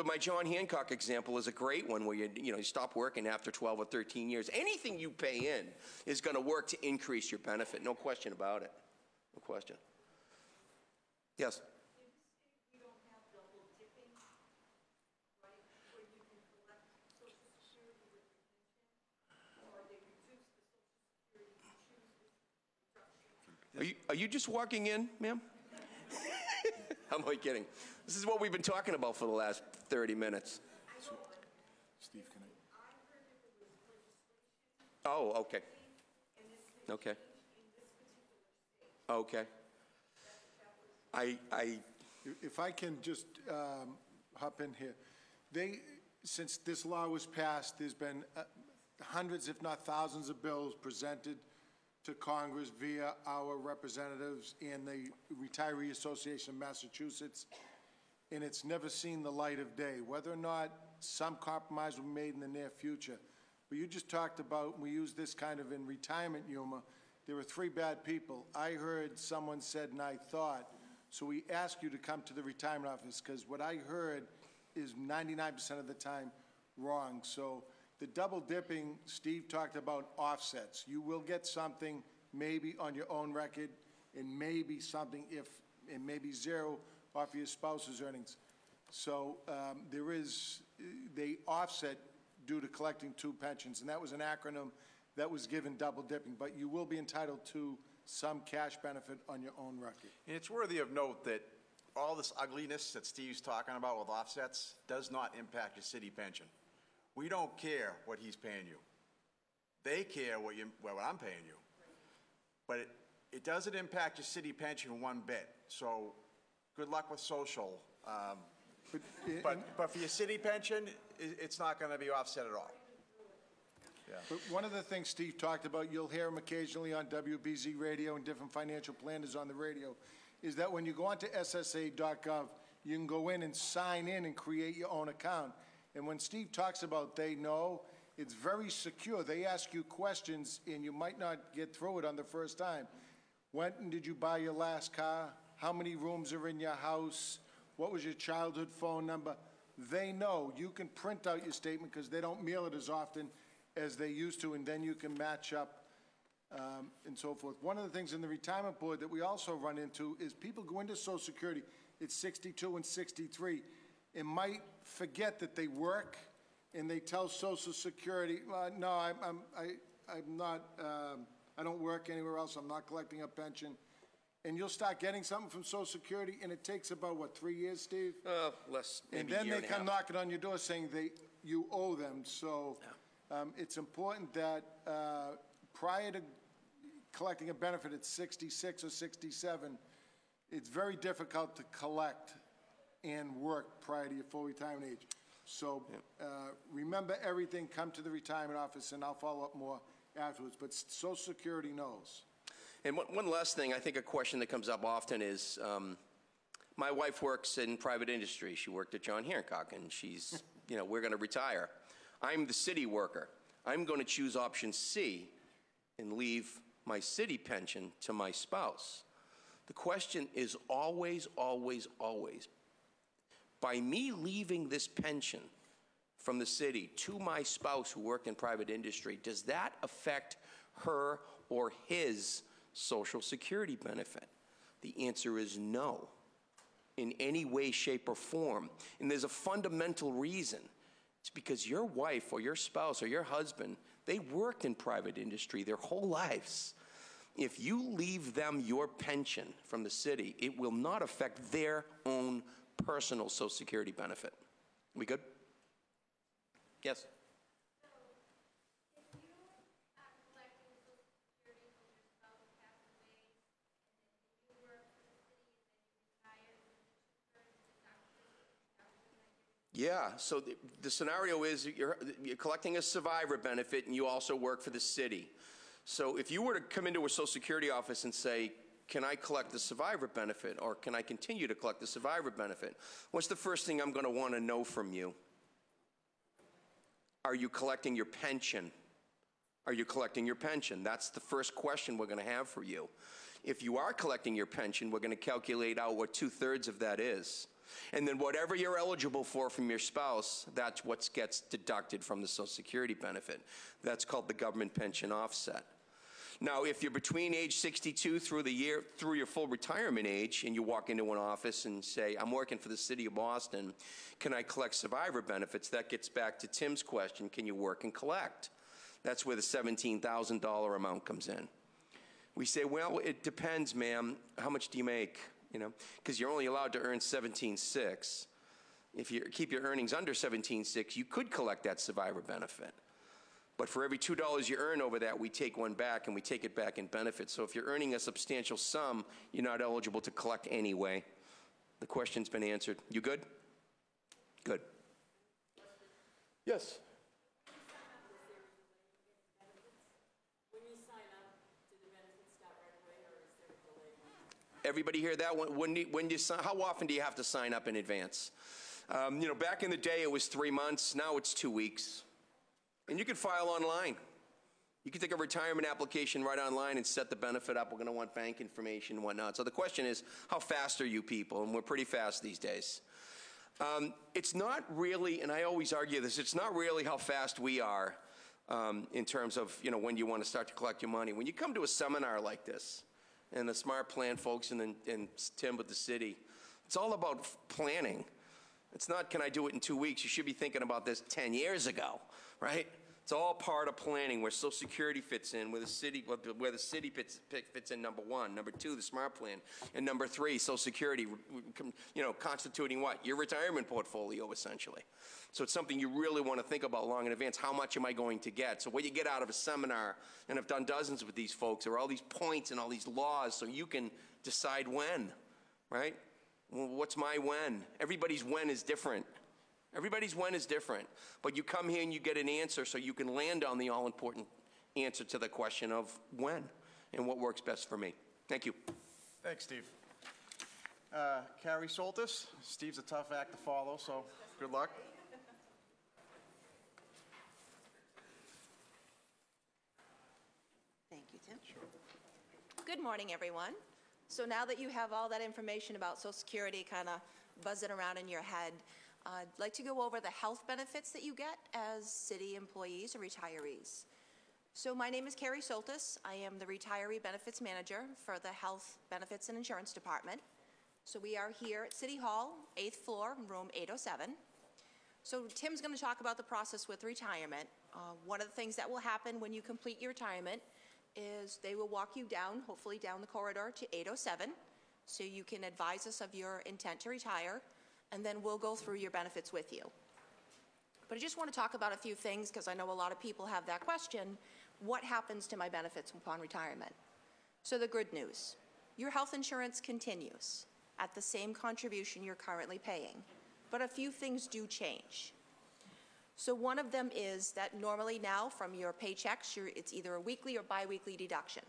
my John Hancock example is a great one where you stop working after 12 or 13 years. Anything you pay in is going to work to increase your benefit. No question about it. No question. Yes? In this state, we don't have double dipping, right? Where you can collect Social Security with your pension, or they reduce the Social Security to choose this reduction. Are you just walking in, ma'am? I'm only kidding. This is what we've been talking about for the last 30 minutes. Steve, can I? I heard that there was legislation. Oh, okay. And this may Okay. change in this particular state. Okay. If I can just hop in here. Since this law was passed, there's been hundreds, if not thousands, of bills presented to Congress via our representatives in the Retiree Association of Massachusetts, and it's never seen the light of day. Whether or not some compromise will be made in the near future. But you just talked about, we use this kind of in retirement humor, there were 3 bad people. I heard someone said, and I thought, so we ask you to come to the retirement office, because what I heard is 99% of the time wrong. So the double dipping, Steve talked about offsets. You will get something maybe on your own record, and maybe something and maybe 0 off of your spouse's earnings. So they offset due to collecting two pensions, and that was an acronym that was given double dipping, but you will be entitled to some cash benefit on your own record. And it's worthy of note that all this ugliness that Steve's talking about with offsets does not impact your city pension. We don't care what he's paying you. They care what I'm paying you. But it doesn't impact your city pension one bit. So good luck with social. But for your city pension, it's not going to be offset at all. But one of the things Steve talked about, you'll hear him occasionally on WBZ radio and different financial planners on the radio, is that when you go onto SSA.gov, you can go in and sign in and create your own account. And when Steve talks about they know, it's very secure. They ask you questions, and you might not get through it on the first time. When did you buy your last car? How many rooms are in your house? What was your childhood phone number? They know. You can print out your statement because they don't mail it as often as they used to, and then you can match up and so forth. One of the things in the retirement board that we also run into is people go into Social Security at 62 and 63 and might forget that they work, and they tell Social Security, no, I'm not, I don't work anywhere else, I'm not collecting a pension. And you'll start getting something from Social Security, and it takes about, what, 3 years, Steve? Less, And maybe a then year they and a come half. knocking on your door saying you owe them. So it's important that prior to collecting a benefit at 66 or 67, it's very difficult to collect and work prior to your full retirement age. So remember everything, come to the retirement office, and I'll follow up more afterwards. But Social Security knows. And one last thing, I think a question that comes up often is, my wife works in private industry. She worked at John Hancock, and she's, we're going to retire. I'm the city worker. I'm going to choose option C and leave my city pension to my spouse. The question is always, always, always, by me leaving this pension from the city to my spouse who work in private industry, does that affect her or his Social Security benefit? The answer is no, in any way, shape, or form. And there's a fundamental reason. It's because your wife or your spouse or your husband, they worked in private industry their whole lives. If you leave them your pension from the city, it will not affect their own personal Social Security benefit. We good? Yes? Yeah, so the scenario is you're collecting a survivor benefit and you also work for the city. So if you were to come into a Social Security office and say, can I collect the survivor benefit, or can I continue to collect the survivor benefit? What's the first thing I'm going to want to know from you? Are you collecting your pension? Are you collecting your pension? That's the first question we're going to have for you. If you are collecting your pension, we're going to calculate out what 2/3 of that is. And then whatever you're eligible for from your spouse, that's what gets deducted from the Social Security benefit. That's called the government pension offset. Now, if you're between age 62 through your full retirement age, and you walk into an office and say, I'm working for the city of Boston, can I collect survivor benefits? That gets back to Tim's question, can you work and collect? That's where the $17,000 amount comes in. We say, well, it depends, ma'am. How much do you make? Because you're only allowed to earn $17,600. If you keep your earnings under $17,600, you could collect that survivor benefit. But for every $2 you earn over that, we take one back, and we take it back in benefits. So if you're earning a substantial sum, you're not eligible to collect anyway. The question's been answered. You good? Good. Yes? Everybody hear that? How often do you have to sign up in advance? Back in the day it was 3 months. Now it's 2 weeks. And you can file online. You can take a retirement application right online and set the benefit up. We're going to want bank information and whatnot. So the question is, how fast are you people? And we're pretty fast these days. It's not really, and I always argue this, it's not really how fast we are in terms of when you want to start to collect your money. When you come to a seminar like this, and the Smart Plan folks and Tim with the city It's all about planning. It's not, can I do it in 2 weeks? You should be thinking about this 10 years ago, right? It's all part of planning, where Social Security fits in, where the city fits in, number one. Number two, the SMART plan. And number three, Social Security, constituting what? Your retirement portfolio, essentially. So it's something you really want to think about long in advance. How much am I going to get? So what you get out of a seminar, and I've done dozens with these folks, are all these points and all these laws so you can decide when, right? Well, what's my when? Everybody's when is different. Everybody's when is different. But you come here and you get an answer so you can land on the all-important answer to the question of when and what works best for me. Thank you. Thanks, Steve. Carrie Soltis. Steve's a tough act to follow, so good luck. Thank you, Tim. Good morning, everyone. So now that you have all that information about Social Security kind of buzzing around in your head, I'd like to go over the health benefits that you get as city employees or retirees. So my name is Carrie Soltis. I am the Retiree Benefits Manager for the Health Benefits and Insurance Department. So we are here at City Hall, 8th floor, room 807. So Tim's going to talk about the process with retirement. One of the things that will happen when you complete your retirement is they will walk you down, hopefully down the corridor to 807, so you can advise us of your intent to retire, and then we'll go through your benefits with you. But I just want to talk about a few things because I know a lot of people have that question. What happens to my benefits upon retirement? So the good news, your health insurance continues at the same contribution you're currently paying, but a few things do change. So one of them is that normally now from your paychecks, it's either a weekly or biweekly deduction.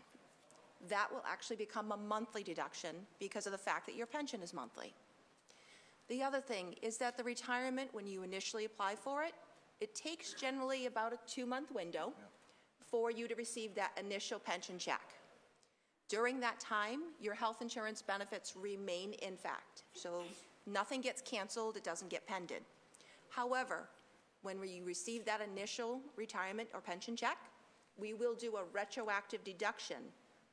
That will actually become a monthly deduction because of the fact that your pension is monthly. The other thing is that the retirement, when you initially apply for it, it takes generally about a 2-month window for you to receive that initial pension check. During that time, your health insurance benefits remain in fact. So nothing gets canceled, it doesn't get pended. However, when you receive that initial retirement or pension check, we will do a retroactive deduction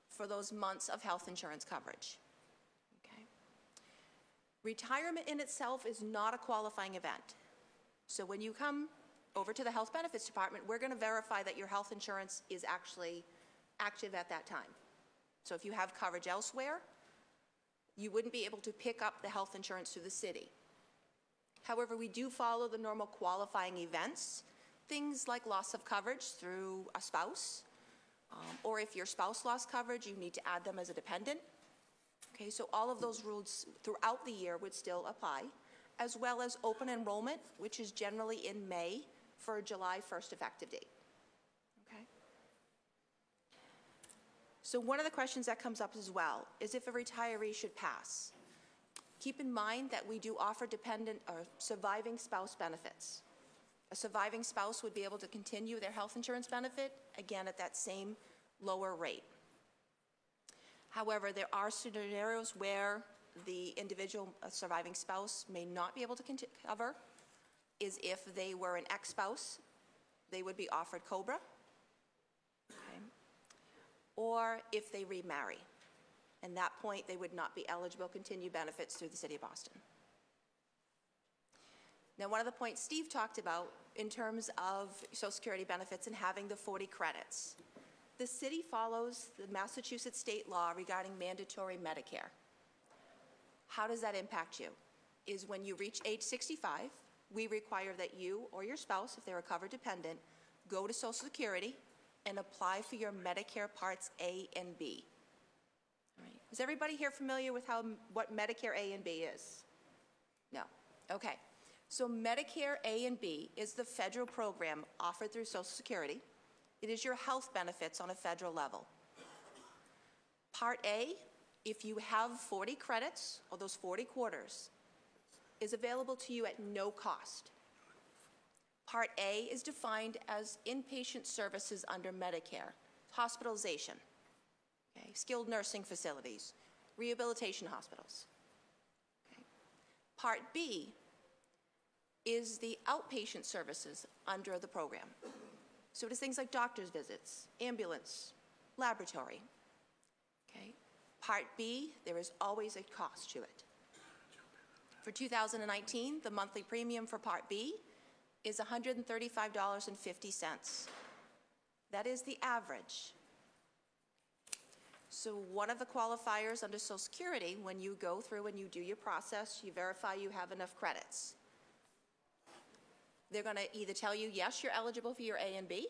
for those months of health insurance coverage. Okay. Retirement in itself is not a qualifying event. So when you come over to the Health Benefits Department, we're going to verify that your health insurance is actually active at that time. So if you have coverage elsewhere, you wouldn't be able to pick up the health insurance through the city. However, we do follow the normal qualifying events, things like loss of coverage through a spouse, or if your spouse lost coverage, you need to add them as a dependent. Okay, so all of those rules throughout the year would still apply, as well as open enrollment, which is generally in May for a July 1st effective date. Okay. So one of the questions that comes up as well is if a retiree should pass. Keep in mind that we do offer dependent or surviving spouse benefits. A surviving spouse would be able to continue their health insurance benefit, again, at that same lower rate. However, there are scenarios where the individual surviving spouse may not be able to cover, is if they were an ex-spouse, they would be offered COBRA, okay, or if they remarry. At that point, they would not be eligible to continue benefits through the City of Boston. Now, one of the points Steve talked about in terms of Social Security benefits and having the 40 credits. The city follows the Massachusetts state law regarding mandatory Medicare. How does that impact you? Is when you reach age 65, we require that you or your spouse, if they're a covered dependent, go to Social Security and apply for your Medicare Parts A and B. All right. Is everybody here familiar with what Medicare A and B is? No. Okay. So Medicare A and B is the federal program offered through Social Security. It is your health benefits on a federal level. Part A, if you have 40 credits, or those 40 quarters, is available to you at no cost. Part A is defined as inpatient services under Medicare, hospitalization, okay, skilled nursing facilities, rehabilitation hospitals. Okay. Part B is the outpatient services under the program. So it is things like doctor's visits, ambulance, laboratory. Okay. Part B, there is always a cost to it. For 2019, the monthly premium for Part B is $135.50. That is the average. So one of the qualifiers under Social Security, when you go through and you do your process, you verify you have enough credits. They're going to either tell you, yes, you're eligible for your A and B,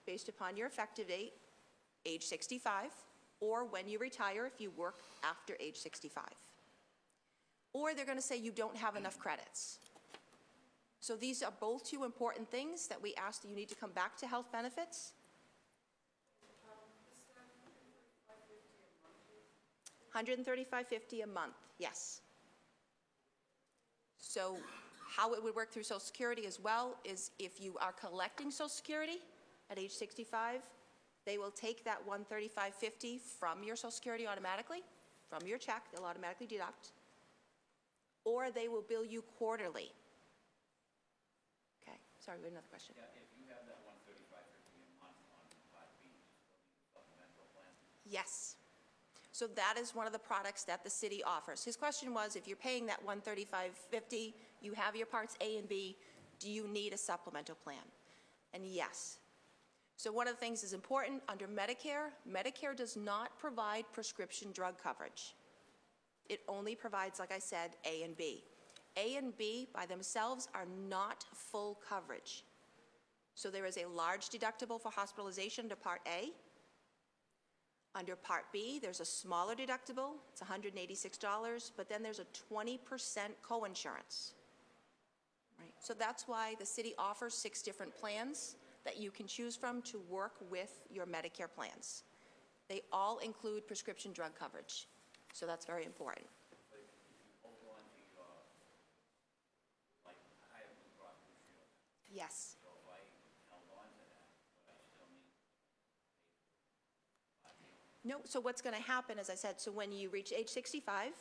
based upon your effective date, age 65, or when you retire if you work after age 65. Or they're going to say you don't have enough credits. So these are both two important things that we ask that you need to come back to health benefits. $135.50 a month, yes. So how it would work through Social Security as well is if you are collecting Social Security at age 65, they will take that $135.50 from your Social Security automatically, from your check, they'll automatically deduct, or they will bill you quarterly. Okay, sorry, we have another question. Yeah, if you have that $135.50 a month on Part B, you still need a supplemental plan? Yes. So that is one of the products that the city offers. His question was, if you're paying that $135.50, you have your parts A and B, do you need a supplemental plan? And yes. So one of the things is important, under Medicare, Medicare does not provide prescription drug coverage. It only provides, like I said, A and B. A and B by themselves are not full coverage. So there is a large deductible for hospitalization to Part A. Under Part B, there's a smaller deductible, it's $186, but then there's a 20% coinsurance. Right? So that's why the city offers 6 different plans that you can choose from to work with your Medicare plans. They all include prescription drug coverage, so that's very important. But if you hold on to your, like, I have Blue Cross Blue Shield. Yes. So if I held on to that, but I still need No, so what's going to happen, as I said, so when you reach age 65,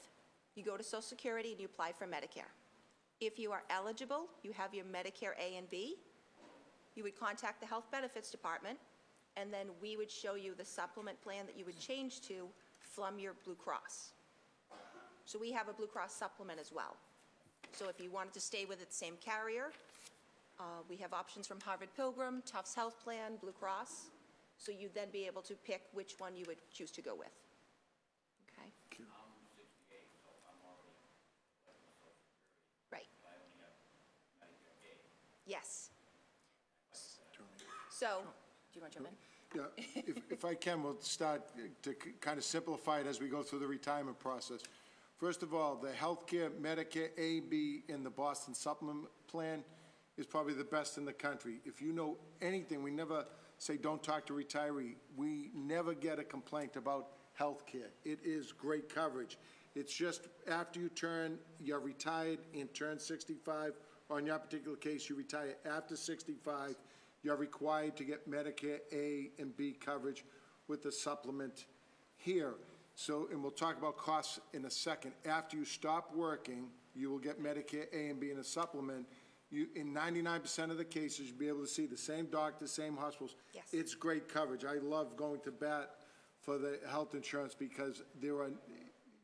you go to Social Security and you apply for Medicare. If you are eligible, you have your Medicare A and B, you would contact the Health Benefits Department, and then we would show you the supplement plan that you would change to from your Blue Cross. So we have a Blue Cross supplement as well. So if you wanted to stay with the same carrier, we have options from Harvard Pilgrim, Tufts Health Plan, Blue Cross. So you'd then be able to pick which one you would choose to go with. Okay? I'm 68, so I'm already collecting Social Security. Right. I only have Medicare A. Yes. So, do you want to jump in? Yeah, if I can, we'll start to kind of simplify it as we go through the retirement process. First of all, the healthcare Medicare A, B in the Boston Supplement Plan is probably the best in the country. If you know anything, we never say don't talk to retiree. We never get a complaint about healthcare. It is great coverage. It's just after you're retired and turn 65, or in your particular case, you retire after 65, you're required to get Medicare A and B coverage with the supplement here. So, and we'll talk about costs in a second. After you stop working, you will get Medicare A and B in a supplement. You, in 99% of the cases, you'll be able to see the same doctor, same hospitals. Yes. It's great coverage. I love going to bat for the health insurance because there are,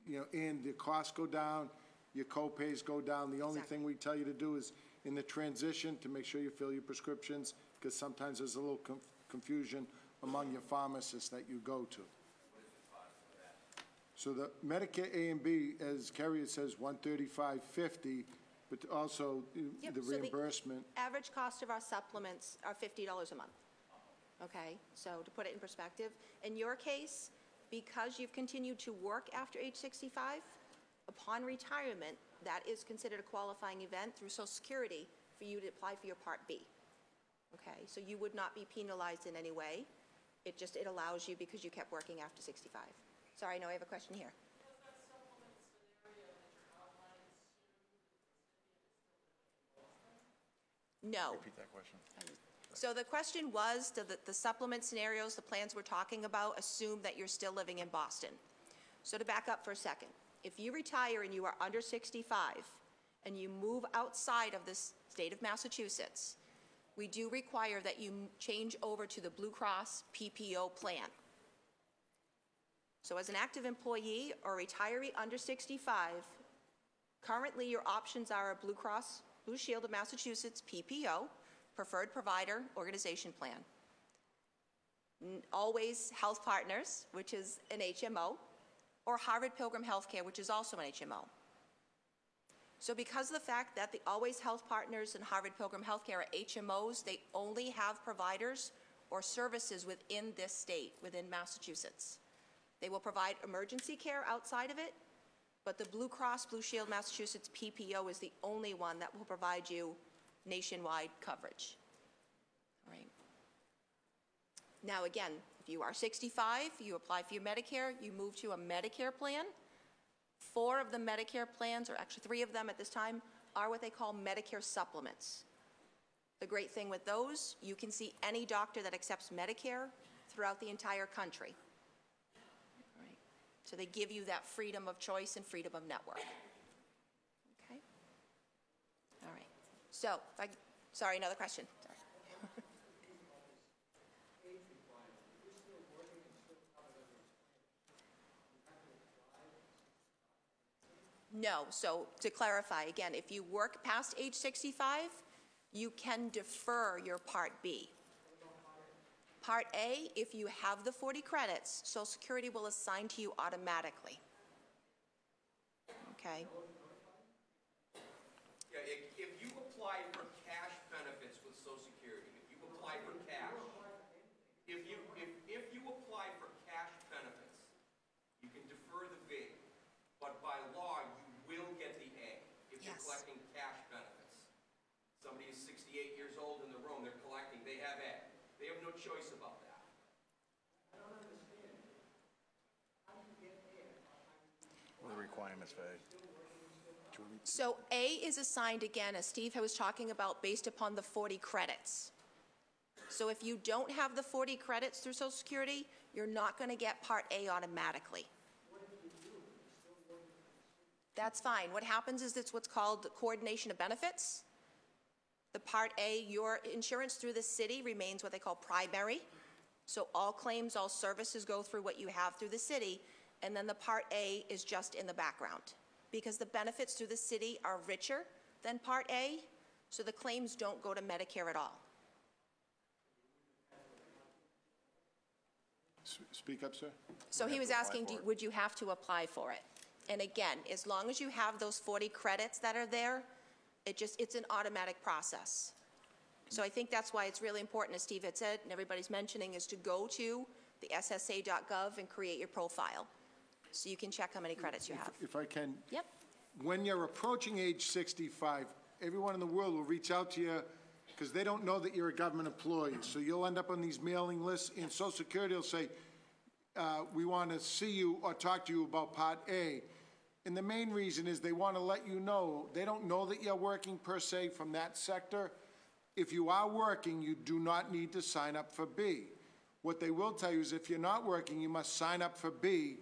you know, and the costs go down, your co-pays go down. The only Exactly. thing we tell you to do is in the transition to make sure you fill your prescriptions, because sometimes there's a little confusion among your pharmacists that you go to. So the Medicare A and B, as Kerry says, $135.50, but also Yep, the so the reimbursement. average cost of our supplements are $50 a month. Okay, so to put it in perspective, in your case, because you've continued to work after age 65, upon retirement, that is considered a qualifying event through Social Security for you to apply for your Part B. Okay, so you would not be penalized in any way. It allows you because you kept working after 65. Sorry, I know I have a question here. No. Repeat that question. So the question was, do the supplement scenarios, the plans we're talking about, assume that you're still living in Boston? So to back up for a second, if you retire and you are under 65 and you move outside of the state of Massachusetts, we do require that you change over to the Blue Cross PPO plan. So as an active employee or retiree under 65, Currently, your options are a Blue Cross Blue Shield of Massachusetts, PPO, Preferred Provider Organization Plan. Always Health Partners, which is an HMO, or Harvard Pilgrim Healthcare, which is also an HMO. So because of the fact that the Always Health Partners and Harvard Pilgrim Healthcare are HMOs, they only have providers or services within this state, within Massachusetts. They will provide emergency care outside of it, but the Blue Cross Blue Shield Massachusetts PPO is the only one that will provide you nationwide coverage. All right. Now again, if you are 65, you apply for your Medicare, you move to a Medicare plan. 4 of the Medicare plans, or actually 3 of them at this time, are what they call Medicare supplements. The great thing with those, you can see any doctor that accepts Medicare throughout the entire country. All right. So they give you that freedom of choice and freedom of network. Okay? All right. So, sorry, another question. Sorry. No, so to clarify, again, if you work past age 65, you can defer your Part B. Part A, if you have the 40 credits, Social Security will assign to you automatically. Okay? Yeah, if you apply for cash benefits with Social Security, if you apply for cash, if you apply for cash benefits, you can defer the B, but by law, you will get the A if you're Yes. collecting cash benefits. Somebody is 68 years old in the room, they're collecting, they have A. They have no choice about that. What are the requirements for A? So A is assigned, again, as Steve was talking about, based upon the 40 credits. So if you don't have the 40 credits through Social Security, you're not going to get Part A automatically. That's fine. What happens is it's what's called coordination of benefits. The Part A, your insurance through the city remains what they call primary. So all claims, all services go through what you have through the city, and then the Part A is just in the background. Because the benefits through the city are richer than Part A, so the claims don't go to Medicare at all. Speak up, sir. So he was asking, would you have to apply for it? And again, as long as you have those 40 credits that are there, it's an automatic process. So I think that's why it's really important, as Steve had said, and everybody's mentioning, is to go to the SSA.gov and create your profile, so you can check how many credits you have. If I can. Yep. When you're approaching age 65, everyone in the world will reach out to you because they don't know that you're a government employee. So you'll end up on these mailing lists, and Social Security will say, we want to see you or talk to you about Part A. And the main reason is they want to let you know, they don't know that you're working per se from that sector. If you are working, you do not need to sign up for B. What they will tell you is if you're not working, you must sign up for B,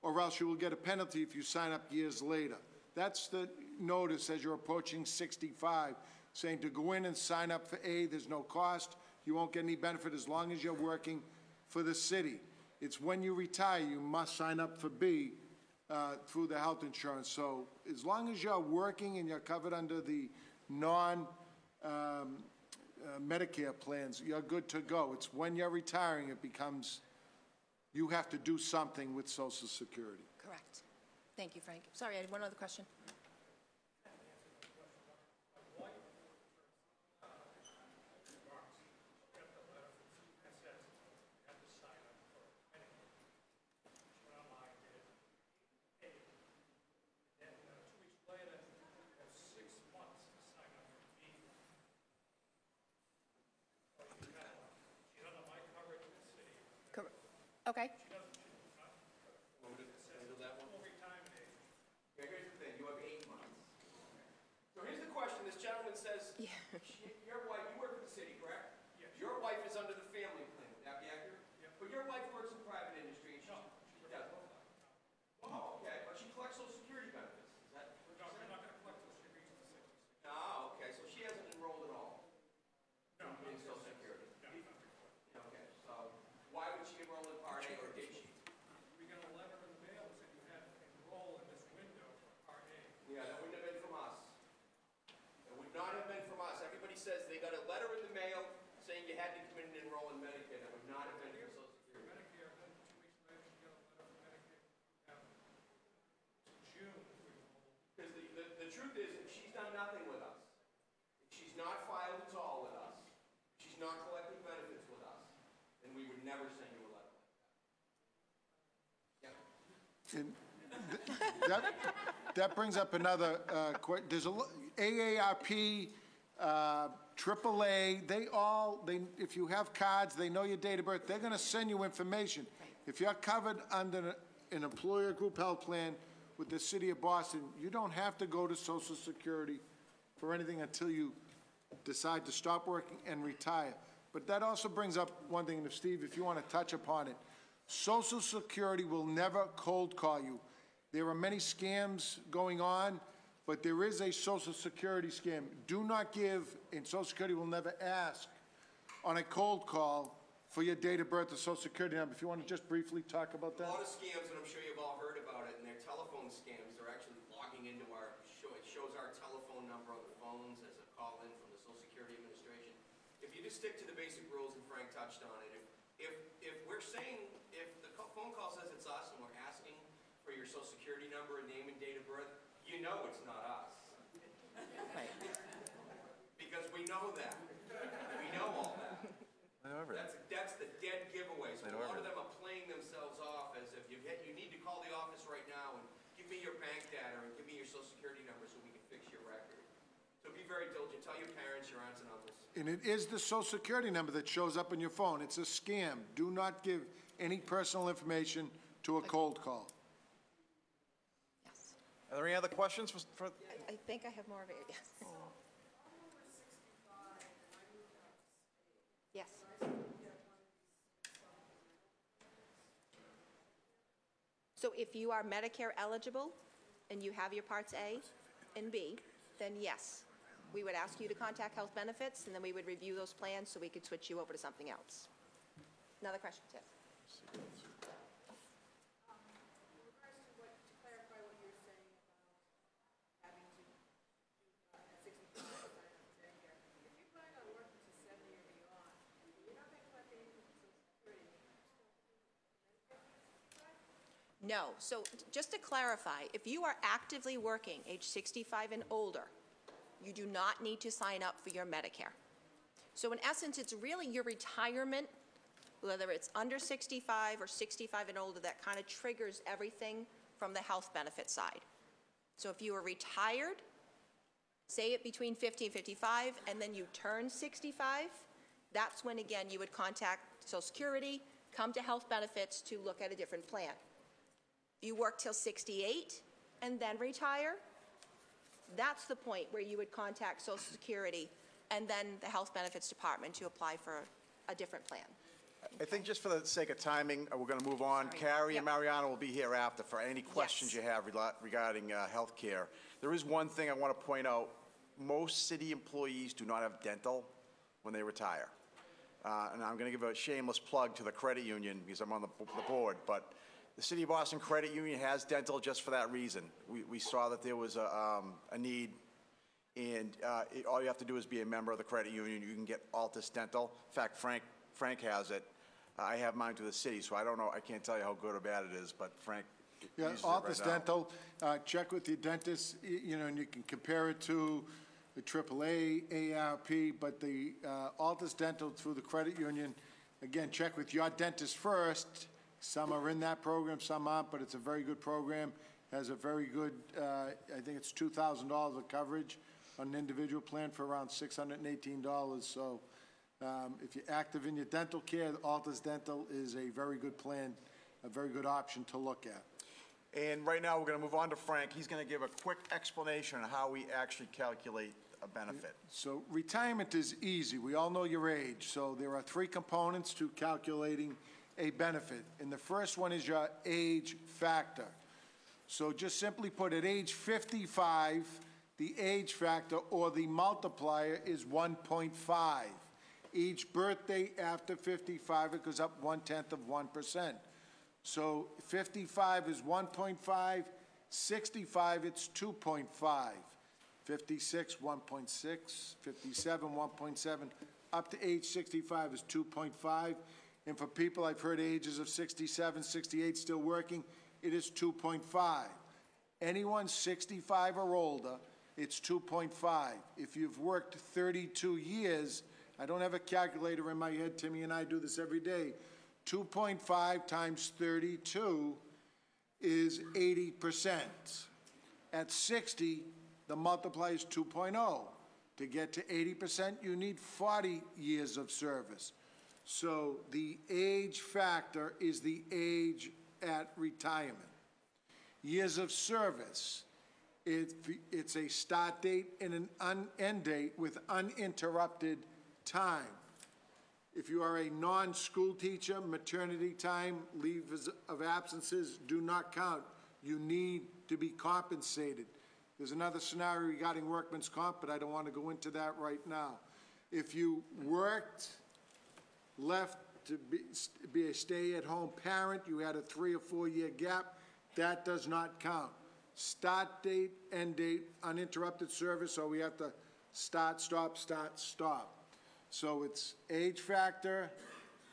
or else you will get a penalty if you sign up years later. That's the notice as you're approaching 65, saying to go in and sign up for A, there's no cost, you won't get any benefit as long as you're working for the city. It's when you retire, you must sign up for B through the health insurance. So as long as you're working and you're covered under the Medicare plans, you're good to go. It's when you're retiring, it becomes, you have to do something with Social Security. Correct. Thank you, Frank. Sorry, I had one other question. Okay. Here's the thing, you have 8 months. So here's the question, this gentleman says, your wife, you work for the city, correct? Yes. Your wife is under the family plan, would that be accurate? Yeah. But your wife works in private industry, and she doesn't. Oh, okay, but she collects Social Security benefits, is that? No, we're not gonna collect Social Security until 66. Oh, okay, so she hasn't enrolled at all? No. In Social Security? No. Okay, so why would she enroll in Part A, or did she? We got a letter in the mail that said you had to enroll in this window for Part A. Yeah, that wouldn't have you had to come in and enroll in Medicare, that would not have been your Social Security. Because the truth is, if she's done nothing with us, if she's not filed at all with us, if she's not collecting benefits with us, then we would never send you a letter like that. Yeah. And that brings up another, there's AARP, AAA, if you have cards, they know your date of birth, they're gonna send you information. If you're covered under an employer group health plan with the city of Boston, you don't have to go to Social Security for anything until you decide to stop working and retire. But that also brings up one thing, and if Steve, if you want to touch upon it, Social Security will never cold call you. There are many scams going on, but there is a Social Security scam. Do not give, and Social Security will never ask on a cold call for your date of birth or Social Security number. If you want to just briefly talk about A that. lot of scams, and I'm sure you've all heard about it, and they're telephone scams. They're actually logging into our show. It shows our telephone number on the phones as a call in from the Social Security Administration. If you just stick to the basic rules, and Frank touched on it, if we're saying, if the phone call says it's us and we're asking for your Social Security number and name and date of birth, you know it's not us. Because we know that. We know all that. That's the dead giveaway. So a lot of them are playing themselves off as if you need to call the office right now and give me your bank data and give me your Social Security number so we can fix your record. So be very diligent. Tell your parents, your aunts and uncles. And it is the Social Security number that shows up on your phone. It's a scam. Do not give any personal information to a cold call. Yes. Are there any other questions for? I think I have more of it, yes. Yes. So if you are Medicare eligible and you have your Parts A and B, then yes, we would ask you to contact Health Benefits, and then we would review those plans so we could switch you over to something else. Another question, Tiff? In regards to what, to clarify what you're saying about having to do at 65 sign up for Medicare, if you plan on working to 70 or beyond, you're not going to collect anything from Social Security. No. So just to clarify, if you are actively working, age 65 and older, you do not need to sign up for your Medicare. So in essence, it's really your retirement, whether it's under 65 or 65 and older, that kind of triggers everything from the health benefit side. So if you are retired, say it between 50 and 55, and then you turn 65, that's when, again, you would contact Social Security, come to health benefits to look at a different plan. You work till 68 and then retire, that's the point where you would contact Social Security and then the Health Benefits Department to apply for a different plan. I think just for the sake of timing, we're going to move on. Sorry. Carrie and Yep. Mariana will be here after for any questions Yes. you have regarding health care. There is one thing I want to point out. Most city employees do not have dental when they retire. And I'm going to give a shameless plug to the credit union because I'm on the board, but the City of Boston Credit Union has dental just for that reason. We saw that there was a need, and all you have to do is be a member of the credit union. You can get Altus Dental. In fact, Frank has it. I have mine to the city, so I don't know, I can't tell you how good or bad it is, but Frank Yeah, uses it right Altus now. Dental, check with your dentist, you know, and you can compare it to the AAA, AARP, but the Altus Dental through the credit union, again, check with your dentist first. Some are in that program, some aren't, but it's a very good program. Has a very good, I think it's $2,000 of coverage on an individual plan for around $618. So if you're active in your dental care, Altus Dental is a very good plan, a very good option to look at. And right now, we're going to move on to Frank. He's going to give a quick explanation on how we actually calculate a benefit. So retirement is easy. We all know your age. So there are three components to calculating a benefit. And the first one is your age factor. So just simply put, at age 55, the age factor or the multiplier is 1.5. Each birthday after 55, it goes up 1/10%. So 55 is 1.5, 65, it's 2.5, 56, 1.6, 57, 1.7, up to age 65 is 2.5. And for people, I've heard ages of 67, 68 still working, it is 2.5. Anyone 65 or older, it's 2.5. If you've worked 32 years, I don't have a calculator in my head, Timmy and I do this every day, 2.5 times 32 is 80%. At 60, the multiplier is 2.0. To get to 80%, you need 40 years of service. So the age factor is the age at retirement. Years of service, it's a start date and an end date with uninterrupted time. If you are a non-school teacher, maternity time, leaves of absences do not count. You need to be compensated. There's another scenario regarding workman's comp, but I don't want to go into that right now. If you worked, left to be a stay-at-home parent, you had a 3 or 4 year gap, that does not count. Start date, end date, uninterrupted service, so we have to start, stop, start, stop. So it's age factor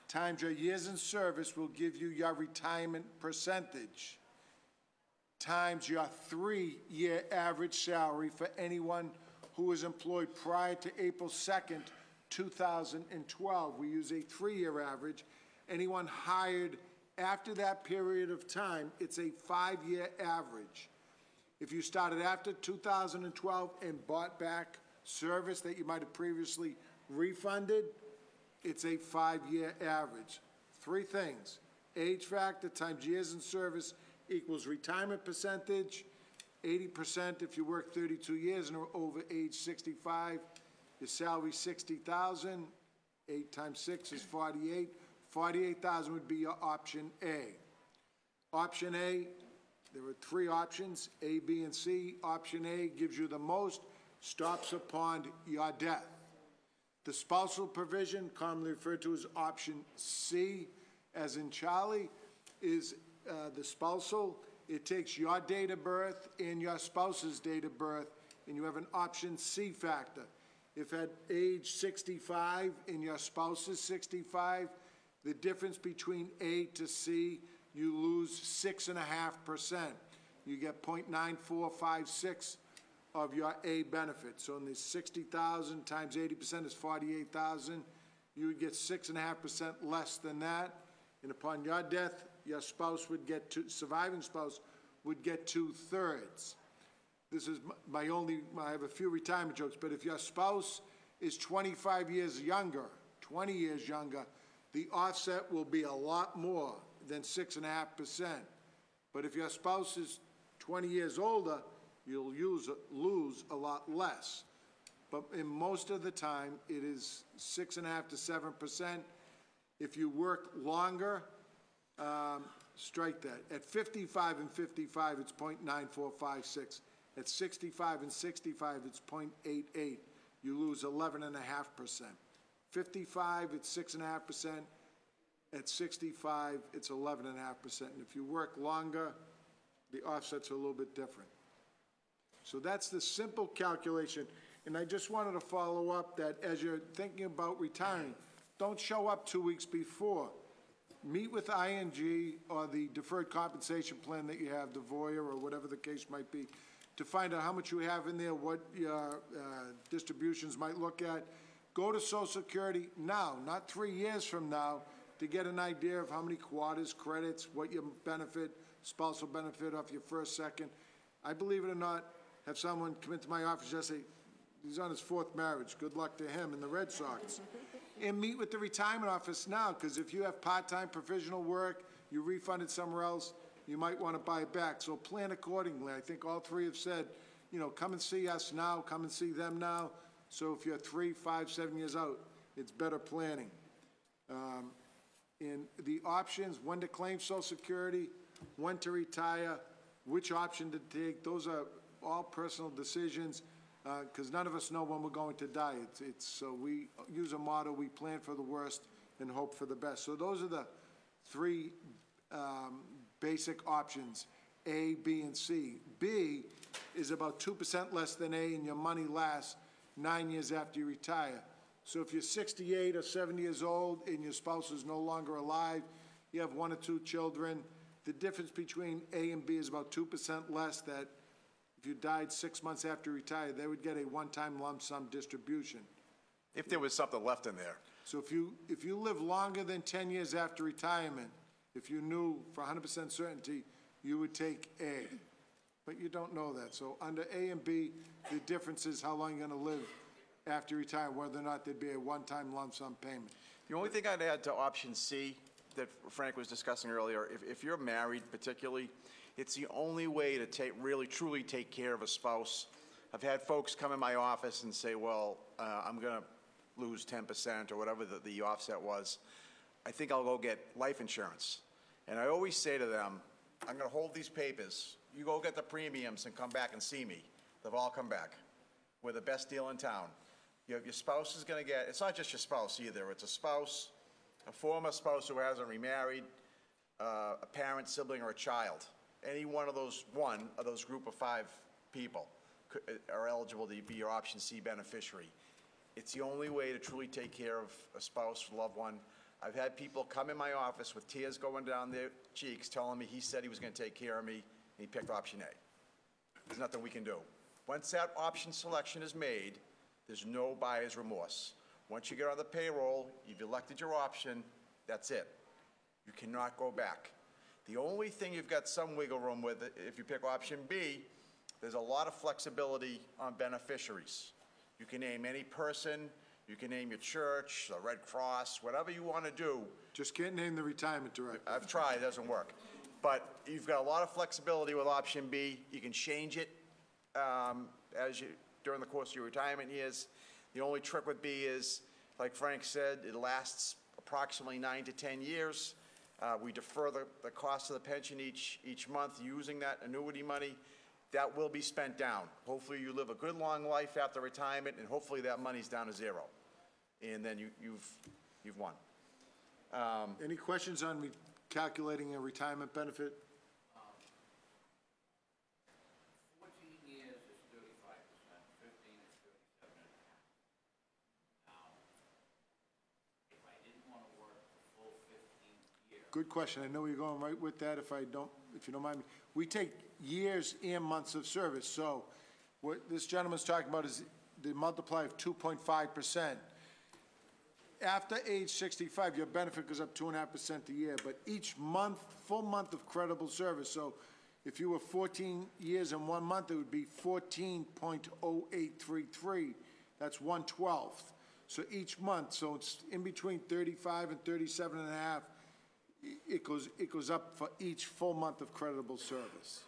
times your years in service will give you your retirement percentage times your 3-year average salary for anyone who was employed prior to April 2nd, 2012. We use a 3-year average. Anyone hired after that period of time, it's a 5-year average. If you started after 2012 and bought back service that you might have previously refunded, it's a 5-year average. 3 things: age factor times years in service equals retirement percentage. 80% if you work 32 years and are over age 65. Your salary $60,000. 8 times 6 is 48. 48,000 would be your option A. Option A, there are 3 options, A, B, and C. Option A gives you the most, stops upon your death. The spousal provision, commonly referred to as option C, as in Charlie, is the spousal. It takes your date of birth and your spouse's date of birth, and you have an option C factor. If at age 65 and your spouse is 65, the difference between A to C, you lose 6.5%. You get 0.9456 of your A benefit. So in the 60,000 times 80% is 48,000. You would get 6.5% less than that. And upon your death, your spouse would get surviving spouse would get 2/3. This is my only, I have a few retirement jokes, but if your spouse is 25 years younger, 20 years younger, the offset will be a lot more than 6.5%. But if your spouse is 20 years older, you'll lose a lot less. But in most of the time, it is 6.5 to 7%. If you work longer, strike that. At 55 and 55, it's 0.9456. At 65 and 65, it's 0.88. You lose 11.5%. 55, it's 6.5%. At 65, it's 11.5%. And if you work longer, the offsets are a little bit different. So that's the simple calculation. And I just wanted to follow up that as you're thinking about retiring, don't show up 2 weeks before. Meet with ING or the deferred compensation plan that you have, the Voya or whatever the case might be, to find out how much you have in there, what your distributions might look at. Go to Social Security now, not 3 years from now, to get an idea of how many quarters, credits, what your benefit, spousal benefit off your first, second. I, believe it or not, have someone come into my office just say, he's on his 4th marriage, good luck to him and the Red Sox. And meet with the retirement office now, because if you have part-time provisional work, you refunded somewhere else, you might want to buy it back. So plan accordingly. I think all 3 have said, you know, come and see us now, come and see them now. So if you're 3, 5, 7 years out, it's better planning. And the options, when to claim Social Security, when to retire, which option to take, those are all personal decisions, because none of us know when we're going to die. So we use a motto, we plan for the worst and hope for the best. So those are the 3 basic options, A, B, and C. B is about 2% less than A, and your money lasts 9 years after you retire. So if you're 68 or 70 years old and your spouse is no longer alive, you have 1 or 2 children, the difference between A and B is about 2% less, that if you died 6 months after you retired, they would get a one-time lump sum distribution. If there was something left in there. So if you live longer than 10 years after retirement, if you knew for 100% certainty, you would take A. But you don't know that. So under A and B, the difference is how long you're going to live after you retire, whether or not there'd be a one-time lump sum payment. The only thing I'd add to option C that Frank was discussing earlier, if you're married particularly, it's the only way to really truly take care of a spouse. I've had folks come in my office and say, well, I'm going to lose 10% or whatever the offset was. I think I'll go get life insurance. And I always say to them, I'm going to hold these papers. You go get the premiums and come back and see me. They've all come back. We're the best deal in town. Your spouse is going to get, it's not just your spouse either. It's a spouse, a former spouse who hasn't remarried, a parent, sibling, or a child. Any one of those group of 5 people are eligible to be your option C beneficiary. It's the only way to truly take care of a spouse, loved one. I've had people come in my office with tears going down their cheeks telling me he said he was going to take care of me, and he picked option A. There's nothing we can do. Once that option selection is made, there's no buyer's remorse. Once you get on the payroll, you've elected your option, that's it. You cannot go back. The only thing you've got some wiggle room with, if you pick option B, there's a lot of flexibility on beneficiaries. You can name any person, you can name your church, the Red Cross, whatever you want to do. Just can't name the retirement director. I've tried, it doesn't work. But you've got a lot of flexibility with option B. You can change it during the course of your retirement years. The only trick with B is, like Frank said, it lasts approximately 9 to 10 years. We defer the cost of the pension each month using that annuity money. That will be spent down. Hopefully you live a good long life after retirement, and hopefully that money's down to 0. And then you've won. Any questions on calculating a retirement benefit? 14 years is 35%, 15 is 37.5%. Now, if I didn't want to work the full 15 years. Good question. I know you're going right with that. If you don't mind me, we take years and months of service. So what this gentleman's talking about is the multiplier of 2.5%. After age 65, your benefit goes up 2.5% a year, but each month, full month of credible service. So if you were 14 years and 1 month, it would be 14.0833. That's 1/12. So each month, so it's in between 35 and 37.5. It goes up for each full month of creditable service.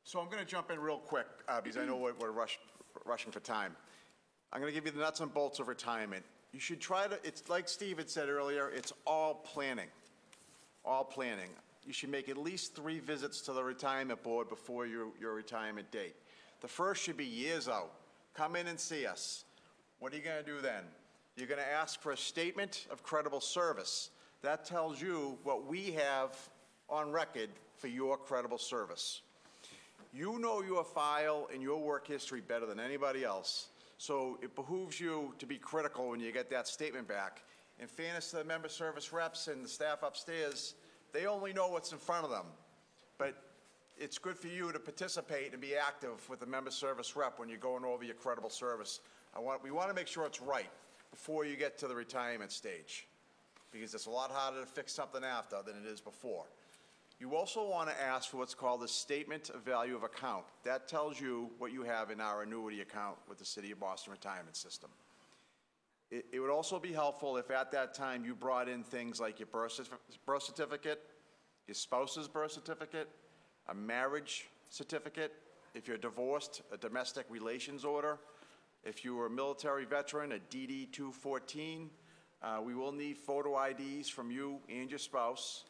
So I'm going to jump in real quick because I know we're rushing for time. I'm going to give you the nuts and bolts of retirement. You should try to, it's like Steve had said earlier, it's all planning. All planning. You should make at least 3 visits to the retirement board before your retirement date. The first should be years out. Come in and see us. What are you going to do then? You're going to ask for a statement of credible service. That tells you what we have on record for your credible service. You know your file and your work history better than anybody else, so it behooves you to be critical when you get that statement back. In fairness to the member service reps and the staff upstairs, they only know what's in front of them. But it's good for you to participate and be active with the member service rep when you're going over your credible service. We want to make sure it's right before you get to the retirement stage, because it's a lot harder to fix something after than it is before. You also want to ask for what's called a statement of value of account. That tells you what you have in our annuity account with the City of Boston Retirement System. It would also be helpful if at that time you brought in things like your birth certificate, your spouse's birth certificate, a marriage certificate, if you're divorced, a domestic relations order, if you were a military veteran, a DD-214. We will need photo IDs from you and your spouse.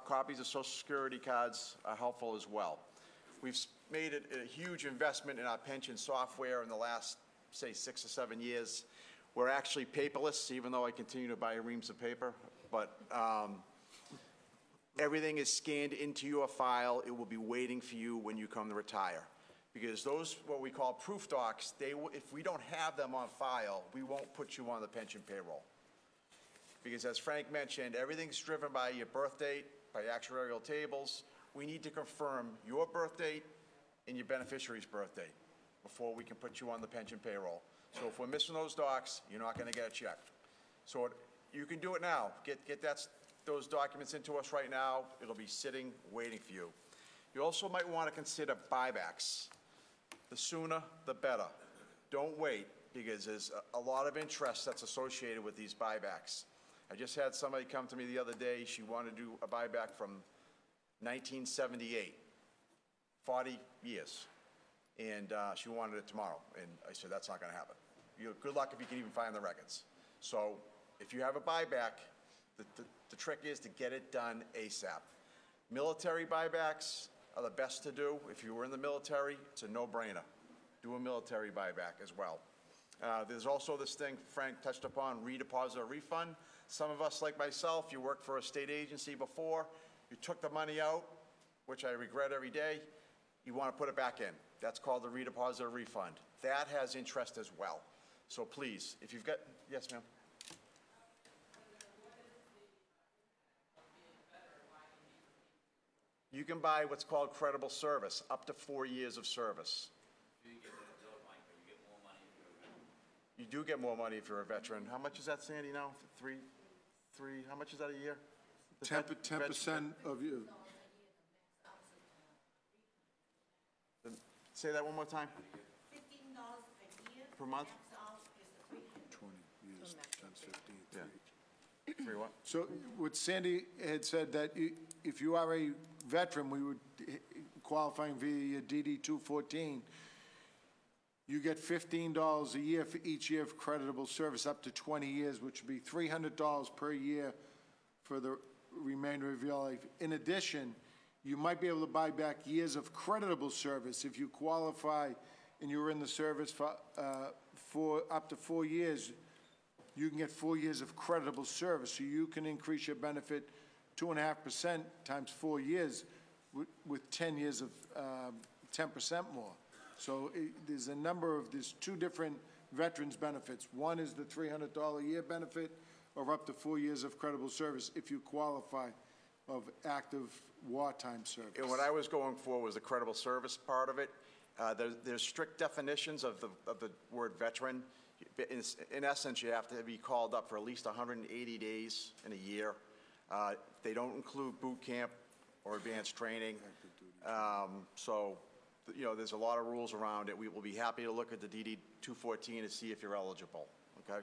Copies of Social Security cards are helpful as well. We've made a huge investment in our pension software in the last, say, 6 or 7 years. We're actually paperless, even though I continue to buy reams of paper. But everything is scanned into your file. It will be waiting for you when you come to retire. Because those, what we call proof docs, if we don't have them on file, we won't put you on the pension payroll. Because as Frank mentioned, everything's driven by your birth date, by actuarial tables. We need to confirm your birth date and your beneficiary's birth date before we can put you on the pension payroll. So if we're missing those docs, you're not gonna get a check. So you can do it now. Get those documents into us right now. It'll be sitting, waiting for you. You also might want to consider buybacks. The sooner, the better. Don't wait, because there's a lot of interest that's associated with these buybacks. I just had somebody come to me the other day. She wanted to do a buyback from 1978, 40 years. And she wanted it tomorrow. And I said, that's not going to happen. Good luck if you can even find the records. So if you have a buyback, the trick is to get it done ASAP. Military buybacks are the best to do. If you were in the military, it's a no-brainer. Do a military buyback as well. There's also this thing Frank touched upon, redeposit or refund. Some of us, like myself, you worked for a state agency before, you took the money out, which I regret every day, you want to put it back in. That's called the redeposit or refund. That has interest as well. So please, if you've got, yes, ma'am. You can buy what's called credible service, up to 4 years of service. You do get more money if you're a veteran. How much is that, Sandy, now? Three, how much is that a year? 10% of you. Say that one more time. $15 a year. Per month? Max out is the 20 years times 15. Yeah. Free what? So what Sandy had said, that if you are a veteran, we would qualifying via your DD 214, you get $15 a year for each year of creditable service up to 20 years, which would be $300 per year for the remainder of your life. In addition, you might be able to buy back years of creditable service if you qualify and you were in the service for up to 4 years. You can get 4 years of creditable service, so you can increase your benefit 2.5% times 4 years with 10 years of 10% more. So there's two different veterans benefits. One is the $300 a year benefit of up to 4 years of credible service if you qualify of active wartime service. And what I was going for was the credible service part of it. There's strict definitions of the word veteran. In essence, you have to be called up for at least 180 days in a year. They don't include boot camp or advanced training. So, you know, there's a lot of rules around it. We will be happy to look at the DD 214 to see if you're eligible, okay?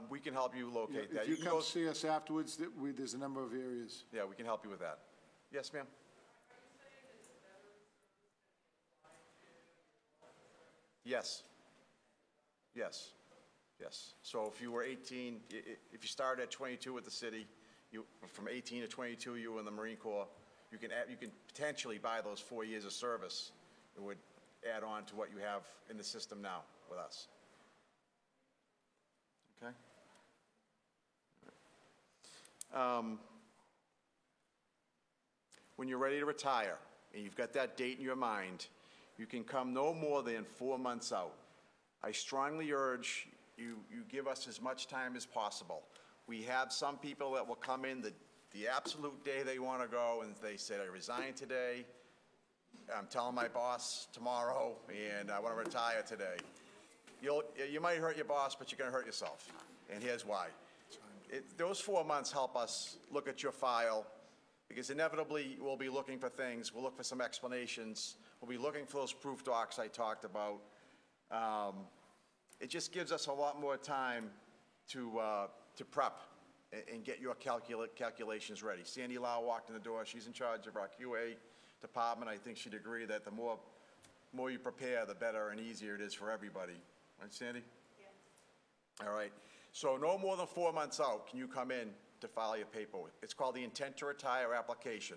We can help you locate that. If you can come go see us afterwards, there's a number of areas. Yeah, we can help you with that. Yes, ma'am? Yes. Yes. Yes. So if you were 18, if you started at 22 with the city, from 18 to 22, you were in the Marine Corps, you can potentially buy those 4 years of service. It would add on to what you have in the system now with us. Okay? When you're ready to retire and you've got that date in your mind, you can come no more than 4 months out. I strongly urge you give us as much time as possible. We have some people that will come in the absolute day they want to go, and they say, I resign today, I'm telling my boss tomorrow, and I want to retire today. You might hurt your boss, but you're going to hurt yourself, and here's why. Those 4 months help us look at your file, because inevitably we'll be looking for things. We'll look for some explanations. We'll be looking for those proof docs I talked about. It just gives us a lot more time to prep and get your calculations ready. Sandy Lau walked in the door. She's in charge of our QA department. I think she'd agree that the more you prepare, the better and easier it is for everybody. Right, Sandy? Yes. All right. So no more than 4 months out can you come in to file your paperwork. It's called the Intent to Retire application.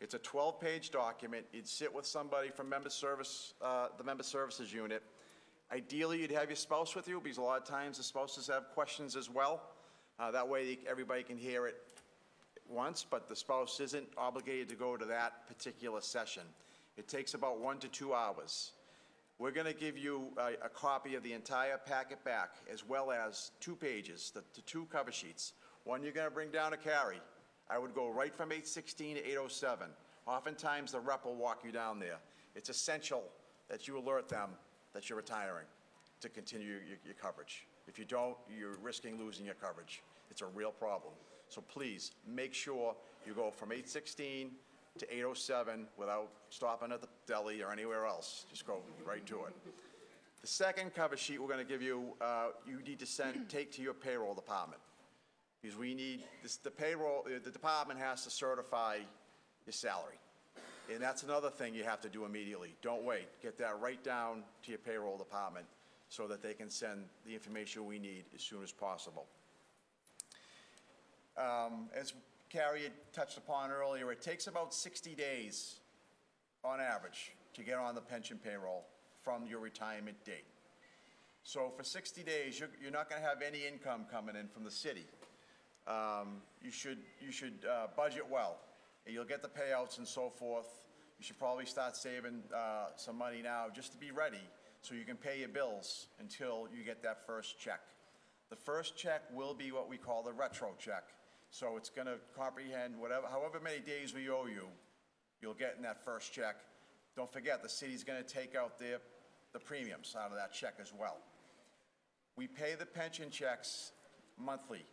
It's a 12-page document. You'd sit with somebody from the Member Services Unit. Ideally, you'd have your spouse with you, because a lot of times the spouses have questions as well. That way, everybody can hear it once, but the spouse isn't obligated to go to that particular session. It takes about 1 to 2 hours. We're going to give you a copy of the entire packet back, as well as 2 pages, the 2 cover sheets. One you're going to bring down to Carrie. I would go right from 816 to 807. Oftentimes, the rep will walk you down there. It's essential that you alert them that you're retiring to continue your coverage. If you don't, you're risking losing your coverage. It's a real problem. So please, make sure you go from 816 to 807 without stopping at the deli or anywhere else. Just go right to it. The second cover sheet we're going to give you, you need to take to your payroll department. Because we need, the department has to certify your salary. And that's another thing you have to do immediately. Don't wait. Get that right down to your payroll department so that they can send the information we need as soon as possible. As Carrie had touched upon earlier, it takes about 60 days on average to get on the pension payroll from your retirement date. So for 60 days, you're not going to have any income coming in from the city. You should budget well. You'll get the payouts and so forth. You should probably start saving some money now just to be ready so you can pay your bills until you get that first check. The first check will be what we call the retro check. So it's going to comprehend however many days we owe you, you'll get in that first check. Don't forget, the city's going to take out the premiums out of that check as well. We pay the pension checks monthly,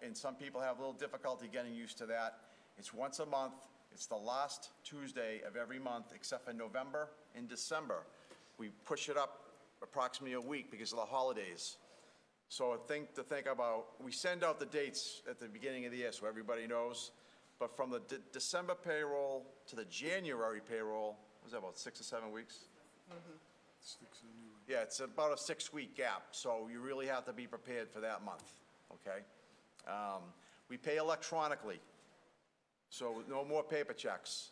and some people have a little difficulty getting used to that. It's once a month. It's the last Tuesday of every month, except for November and December. We push it up approximately a week because of the holidays. So a thing to think about, we send out the dates at the beginning of the year so everybody knows, but from the December payroll to the January payroll, was that about 6 or 7 weeks? Yeah, it's about a 6-week gap, so you really have to be prepared for that month, okay? We pay electronically, so no more paper checks.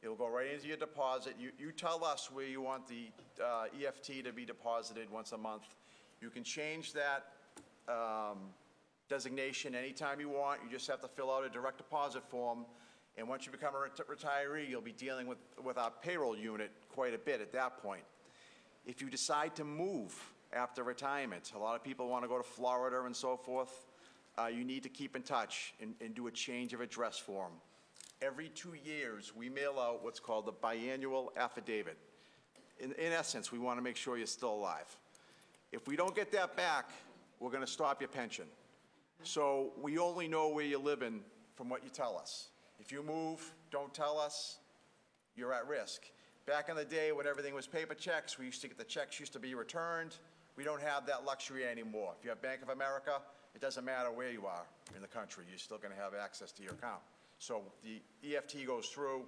It'll go right into your deposit. You tell us where you want the EFT to be deposited once a month. You can change that designation anytime you want. You just have to fill out a direct deposit form, and once you become a retiree, you'll be dealing with our payroll unit quite a bit at that point. If you decide to move after retirement, a lot of people want to go to Florida and so forth, you need to keep in touch and do a change of address form. Every 2 years, we mail out what's called the biannual affidavit. In essence, we want to make sure you're still alive. If we don't get that back, we're going to stop your pension. So we only know where you're living from what you tell us. If you move, don't tell us, you're at risk. Back in the day when everything was paper checks, the checks used to be returned. We don't have that luxury anymore. If you have Bank of America, it doesn't matter where you are in the country, you're still going to have access to your account. So the EFT goes through,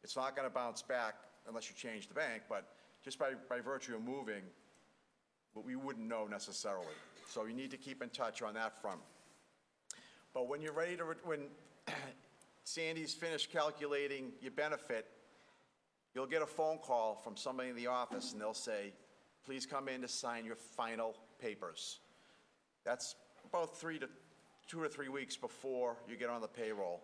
it's not going to bounce back unless you change the bank, but just by virtue of moving, we wouldn't know necessarily. So you need to keep in touch on that front. But when you're ready to, when Sandy's finished calculating your benefit, you'll get a phone call from somebody in the office and they'll say, please come in to sign your final papers. That's about 2 or 3 weeks before you get on the payroll.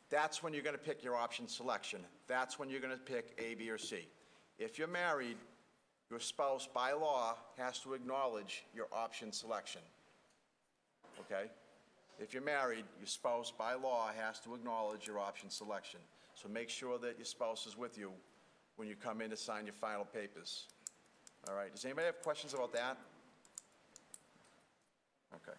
That's when you're going to pick your option selection. That's when you're going to pick A, B, or C. If you're married, your spouse, by law, has to acknowledge your option selection, okay? If you're married, your spouse, by law, has to acknowledge your option selection. So make sure that your spouse is with you when you come in to sign your final papers. All right, does anybody have questions about that? Okay.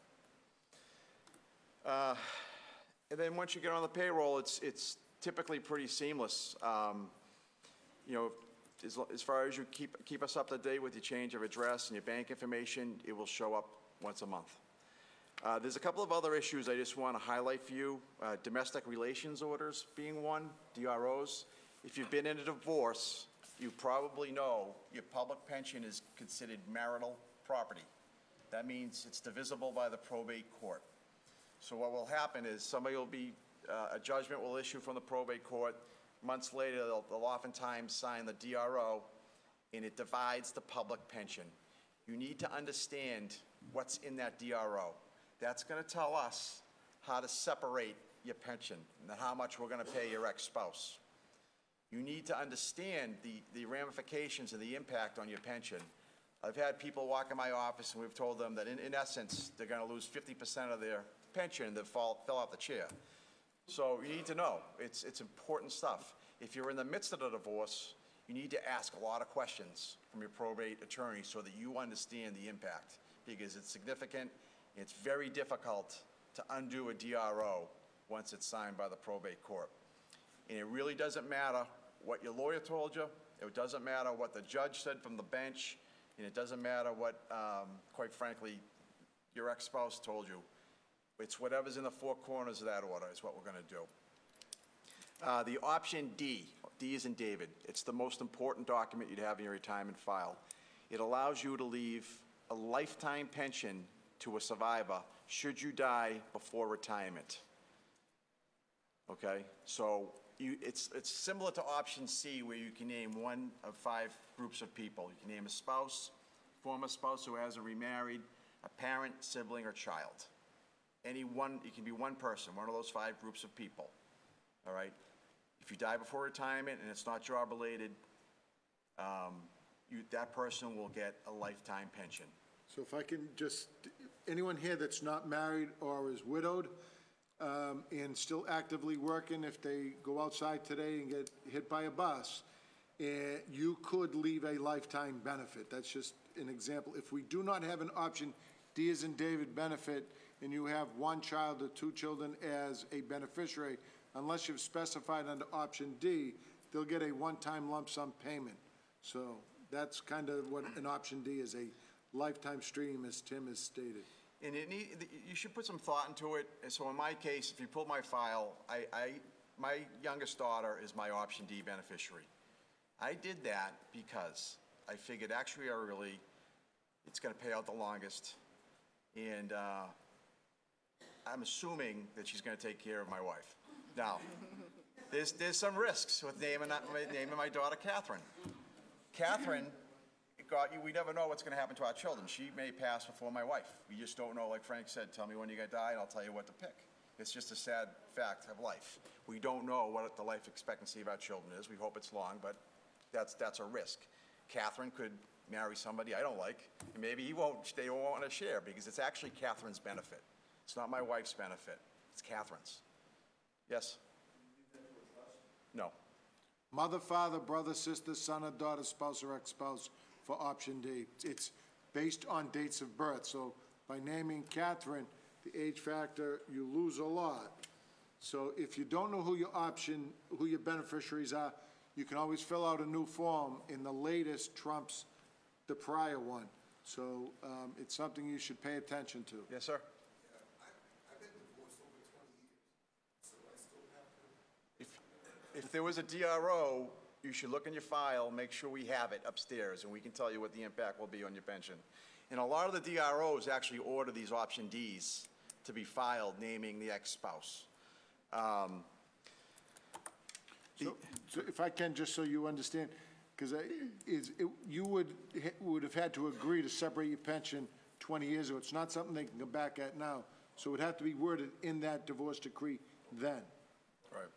And then once you get on the payroll, it's typically pretty seamless. You know, as far as you keep us up to date with your change of address and your bank information, it will show up once a month. There's a couple of other issues I just want to highlight for you. Domestic relations orders being one, DROs. If you've been in a divorce, you probably know your public pension is considered marital property. That means it's divisible by the probate court. So what will happen is a judgment will issue from the probate court. Months later, they'll oftentimes sign the DRO, and it divides the public pension. You need to understand what's in that DRO. That's going to tell us how to separate your pension and how much we're going to pay your ex-spouse. You need to understand the ramifications and the impact on your pension. I've had people walk in my office and we've told them that in essence, they're going to lose 50% of their pension that fell off the chair. So you need to know, it's important stuff. If you're in the midst of a divorce, you need to ask a lot of questions from your probate attorney so that you understand the impact, because it's significant. It's very difficult to undo a DRO once it's signed by the probate court. And it really doesn't matter what your lawyer told you. It doesn't matter what the judge said from the bench. And it doesn't matter what, quite frankly, your ex-spouse told you. It's whatever's in the four corners of that order is what we're going to do. The option D, D is in David. It's the most important document you'd have in your retirement file. It allows you to leave a lifetime pension to a survivor should you die before retirement. Okay? So it's similar to option C, where you can name one of 5 groups of people. You can name a spouse, former spouse who hasn't remarried, a parent, sibling, or child. Any one, it can be one person, one of those 5 groups of people. All right? If you die before retirement and it's not job-related, that person will get a lifetime pension. So if I can just, anyone here that's not married or is widowed and still actively working, if they go outside today and get hit by a bus, you could leave a lifetime benefit. That's just an example. If we do not have an option D as in David benefit, and you have 1 child or 2 children as a beneficiary, unless you've specified under option D, they'll get a one-time lump sum payment. So that's kind of what an option D is, a lifetime stream, as Tim has stated. And you should put some thought into it. And so in my case, if you pull my file, my youngest daughter is my option D beneficiary. I did that because I figured actuarially it's going to pay out the longest, and I'm assuming that she's going to take care of my wife. Now, there's some risks with naming my daughter Catherine. Catherine, we never know what's going to happen to our children. She may pass before my wife. We just don't know. Like Frank said, tell me when you're going to die, and I'll tell you what to pick. It's just a sad fact of life. We don't know what the life expectancy of our children is. We hope it's long, but that's a risk. Catherine could marry somebody I don't like, and maybe they won't want to share, because it's actually Catherine's benefit. It's not my wife's benefit. It's Catherine's. Yes? No. Mother, father, brother, sister, son or daughter, spouse or ex-spouse for option D. It's based on dates of birth. So by naming Catherine, the age factor, you lose a lot. So if you don't know who your beneficiaries are, you can always fill out a new form, and the latest trumps the prior one. So it's something you should pay attention to. Yes, sir? If there was a DRO, you should look in your file, make sure we have it upstairs, and we can tell you what the impact will be on your pension. And a lot of the DROs actually order these option Ds to be filed naming the ex-spouse. So if I can, just so you understand, because you would have had to agree to separate your pension 20 years ago. It's not something they can come back at now. So it would have to be worded in that divorce decree then. Right.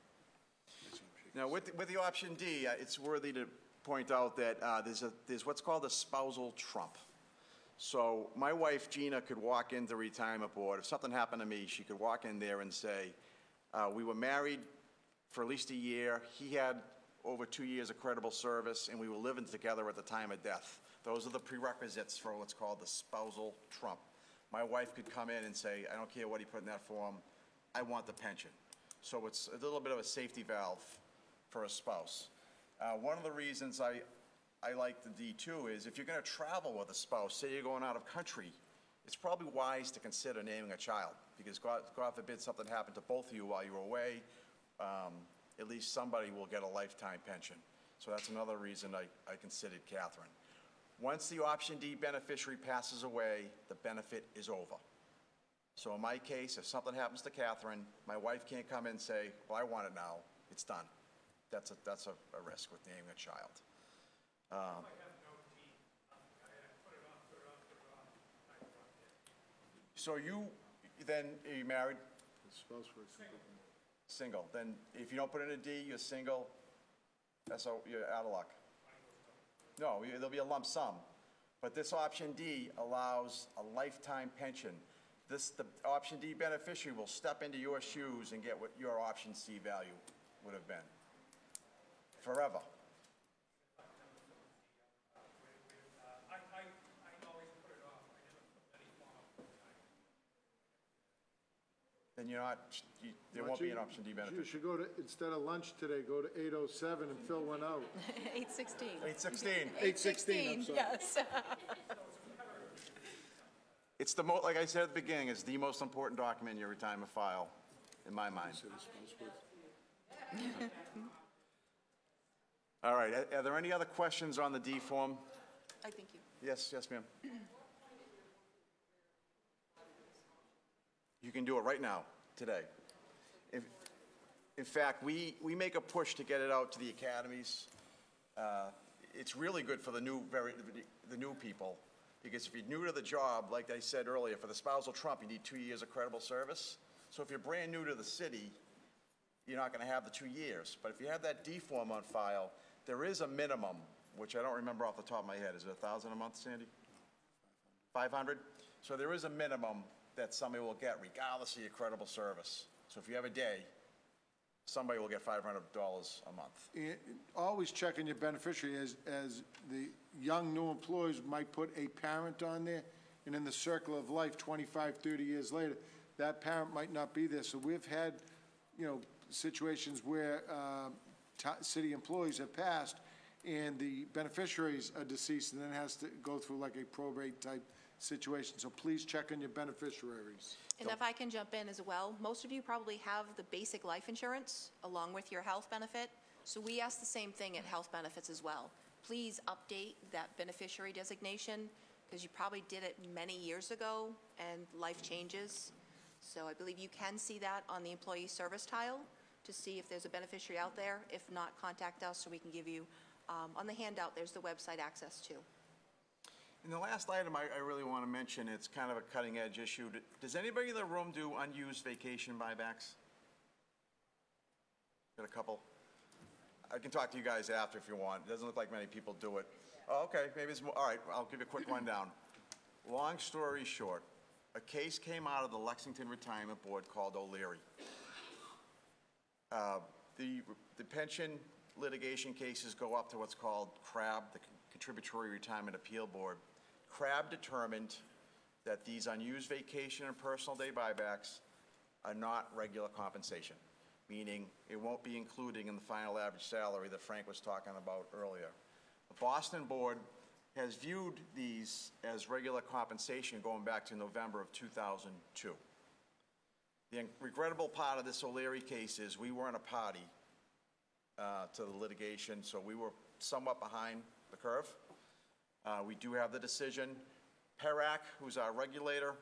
Now, with the option D, it's worthy to point out that there's what's called a spousal trump. So my wife, Gina, could walk into the retirement board. If something happened to me, she could walk in there and say, we were married for at least a year. He had over 2 years of credible service, and we were living together at the time of death. Those are the prerequisites for what's called the spousal trump. My wife could come in and say, I don't care what he put in that form, I want the pension. So it's a little bit of a safety valve for a spouse. One of the reasons I like the D2 is if you're going to travel with a spouse, say you're going out of country, it's probably wise to consider naming a child, because God forbid something happened to both of you while you were away, at least somebody will get a lifetime pension. So that's another reason I considered Catherine. Once the option D beneficiary passes away, the benefit is over. So in my case, if something happens to Catherine, my wife can't come in and say, well, I want it now. It's done. That's a risk with naming a child. So you then, are you married? The spouse works. Single. Then if you don't put in a D, you're single, you're out of luck. No, there'll be a lump sum. But this option D allows a lifetime pension. The option D beneficiary will step into your shoes and get what your option C value would have been. Forever. Then there won't be an option D You beneficiary. should go to, instead of lunch today, go to 8:07 and fill one out. 816. 816. 8:16, I'm sorry. Yes. It's like I said at the beginning, it's the most important document in your retirement file, in my mind. All right, are there any other questions on the D form? I thank you. Yes, ma'am. You can do it right now, today. In fact, we make a push to get it out to the academies. It's really good for the new people, because if you're new to the job, like I said earlier, for the spousal trump, you need 2 years of credible service. So if you're brand new to the city, you're not going to have the 2 years. But if you have that D form on file, there is a minimum, which I don't remember off the top of my head. Is it $1,000 a month, Sandy? 500? So there is a minimum that somebody will get regardless of your credible service. So if you have a day, somebody will get $500 a month. Always checking your beneficiary, as the young new employees might put a parent on there, and in the circle of life, 25, 30 years later, that parent might not be there. So we've had, situations where city employees have passed, and the beneficiaries are deceased, and then has to go through like a probate type situation. So please check on your beneficiaries. And if I can jump in as well, most of you probably have the basic life insurance along with your health benefit. So we ask the same thing at health benefits as well. Please update that beneficiary designation, because you probably did it many years ago and life changes. So I believe you can see that on the employee service tile to see if there's a beneficiary out there. If not, contact us so we can give you, on the handout, there's the website access too. And the last item I really want to mention, it's kind of a cutting edge issue. Does anybody in the room do unused vacation buybacks? Got a couple? I can talk to you guys after if you want. It doesn't look like many people do it. Oh, okay, maybe it's more. All right, I'll give you a quick rundown. Long story short, a case came out of the Lexington Retirement Board called O'Leary. The pension litigation cases go up to what's called CRAB, the Contributory Retirement Appeal Board. CRAB determined that these unused vacation and personal day buybacks are not regular compensation, meaning it won't be included in the final average salary that Frank was talking about earlier. The Boston Board has viewed these as regular compensation going back to November of 2002. The regrettable part of this O'Leary case is we weren't a party to the litigation, so we were somewhat behind the curve. We do have the decision. PERAC, who's our regulator,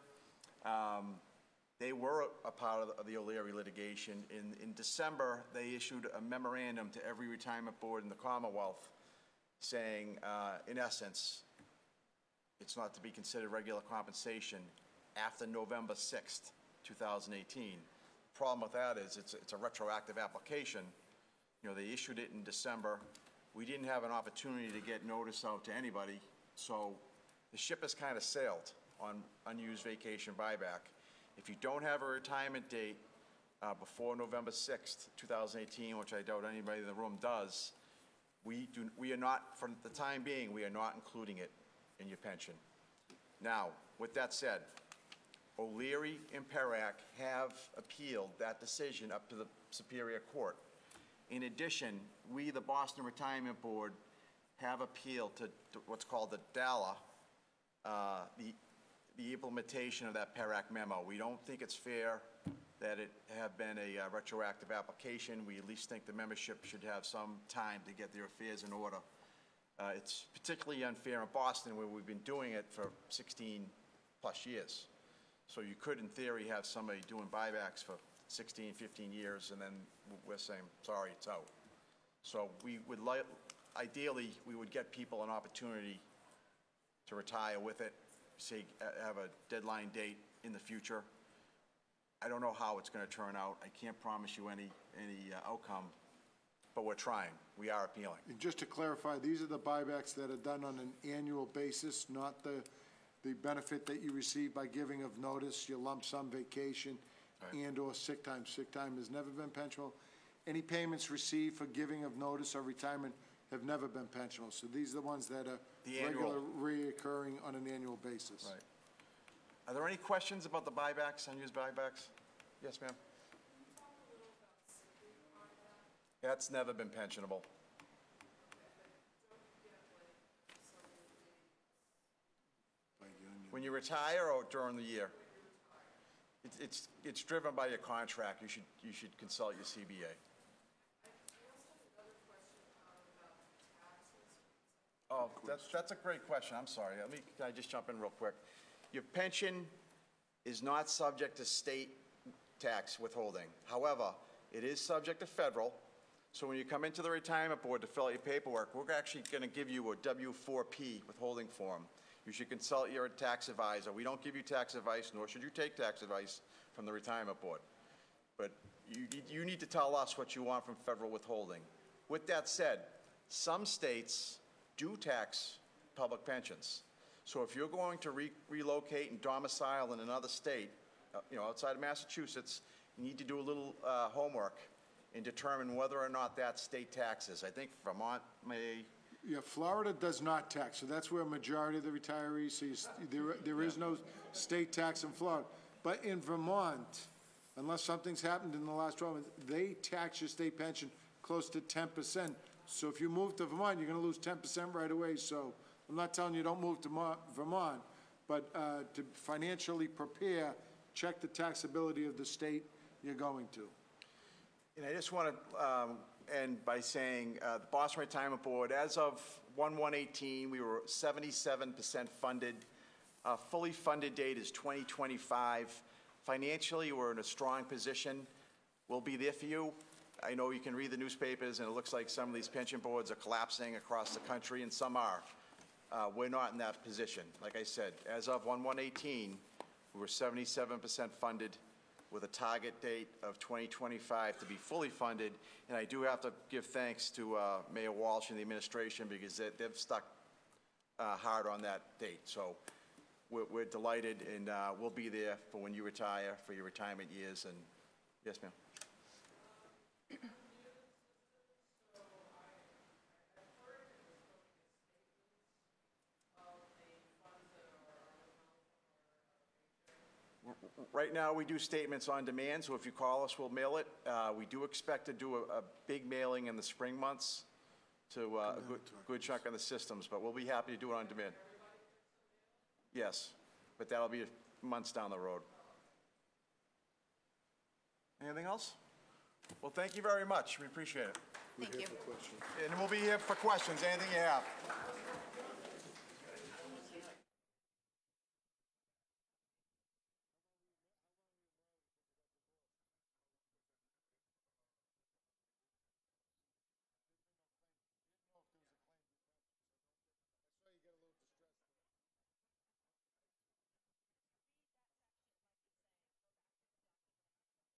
they were a part of the O'Leary litigation. In December, they issued a memorandum to every retirement board in the Commonwealth saying, in essence, it's not to be considered regular compensation after November 6th, 2018. The problem with that is it's a retroactive application. They issued it in December. We didn't have an opportunity to get notice out to anybody, so the ship has kind of sailed on unused vacation buyback. If you don't have a retirement date before November 6th, 2018, which I doubt anybody in the room does, we are not, for the time being, we are not including it in your pension. Now, with that said, O'Leary and PERAC have appealed that decision up to the Superior Court. In addition, we, the Boston Retirement Board, have appealed to what's called the DALA, the implementation of that PERAC memo. We don't think it's fair that it have been a retroactive application. We at least think the membership should have some time to get their affairs in order. It's particularly unfair in Boston, where we've been doing it for 16 plus years. So you could, in theory, have somebody doing buybacks for 16, 15 years, and then we're saying, sorry, it's out. So we would ideally, we would get people an opportunity to retire with it, say, have a deadline date in the future. I don't know how it's going to turn out. I can't promise you any outcome, but we're trying. We are appealing. And just to clarify, these are the buybacks that are done on an annual basis, not the benefit that you receive by giving of notice, your lump sum vacation, and/or sick time. Sick time has never been pensionable. Any payments received for giving of notice or retirement have never been pensionable. So these are the ones that are The annual. regular, reoccurring on an annual basis. Right. Are there any questions about the buybacks, unused buybacks? Yes, ma'am? That's never been pensionable. When you retire or during the year? It's driven by your contract. You should consult your CBA. Oh, that's a great question. I'm sorry. Can I just jump in real quick? Your pension is not subject to state tax withholding. However, it is subject to federal. So when you come into the retirement board to fill out your paperwork, we're actually going to give you a W-4P withholding form. You should consult your tax advisor. We don't give you tax advice, nor should you take tax advice from the retirement board. But you need to tell us what you want from federal withholding. With that said, some states do tax public pensions. So if you're going to relocate and domicile in another state, outside of Massachusetts, you need to do a little homework and determine whether or not that state taxes. I think Vermont may. Yeah, Florida does not tax, so that's where a majority of the retirees, so there is no state tax in Florida. But in Vermont, unless something's happened in the last 12 months, they tax your state pension close to 10%. So if you move to Vermont, you're going to lose 10% right away. So I'm not telling you don't move to Vermont, but to financially prepare, check the taxability of the state you're going to. And I just want to end by saying the Boston Retirement Board, as of 1/1/18, we were 77% funded. Fully funded date is 2025. Financially, we're in a strong position. We'll be there for you. I know you can read the newspapers, and it looks like some of these pension boards are collapsing across the country, and some are. We're not in that position. Like I said, as of 1/1/18, we were 77% funded with a target date of 2025 to be fully funded. And I do have to give thanks to Mayor Walsh and the administration because they've stuck hard on that date. So we're delighted, and we'll be there for when you retire, for your retirement years. And yes, ma'am. Right now, we do statements on demand, so if you call us, we'll mail it. We do expect to do a big mailing in the spring months to a good chunk of the systems, but we'll be happy to do it on demand. Yes, but that'll be months down the road. Anything else? Well, thank you very much. We appreciate it. Thank you. And we'll be here for questions, anything you have.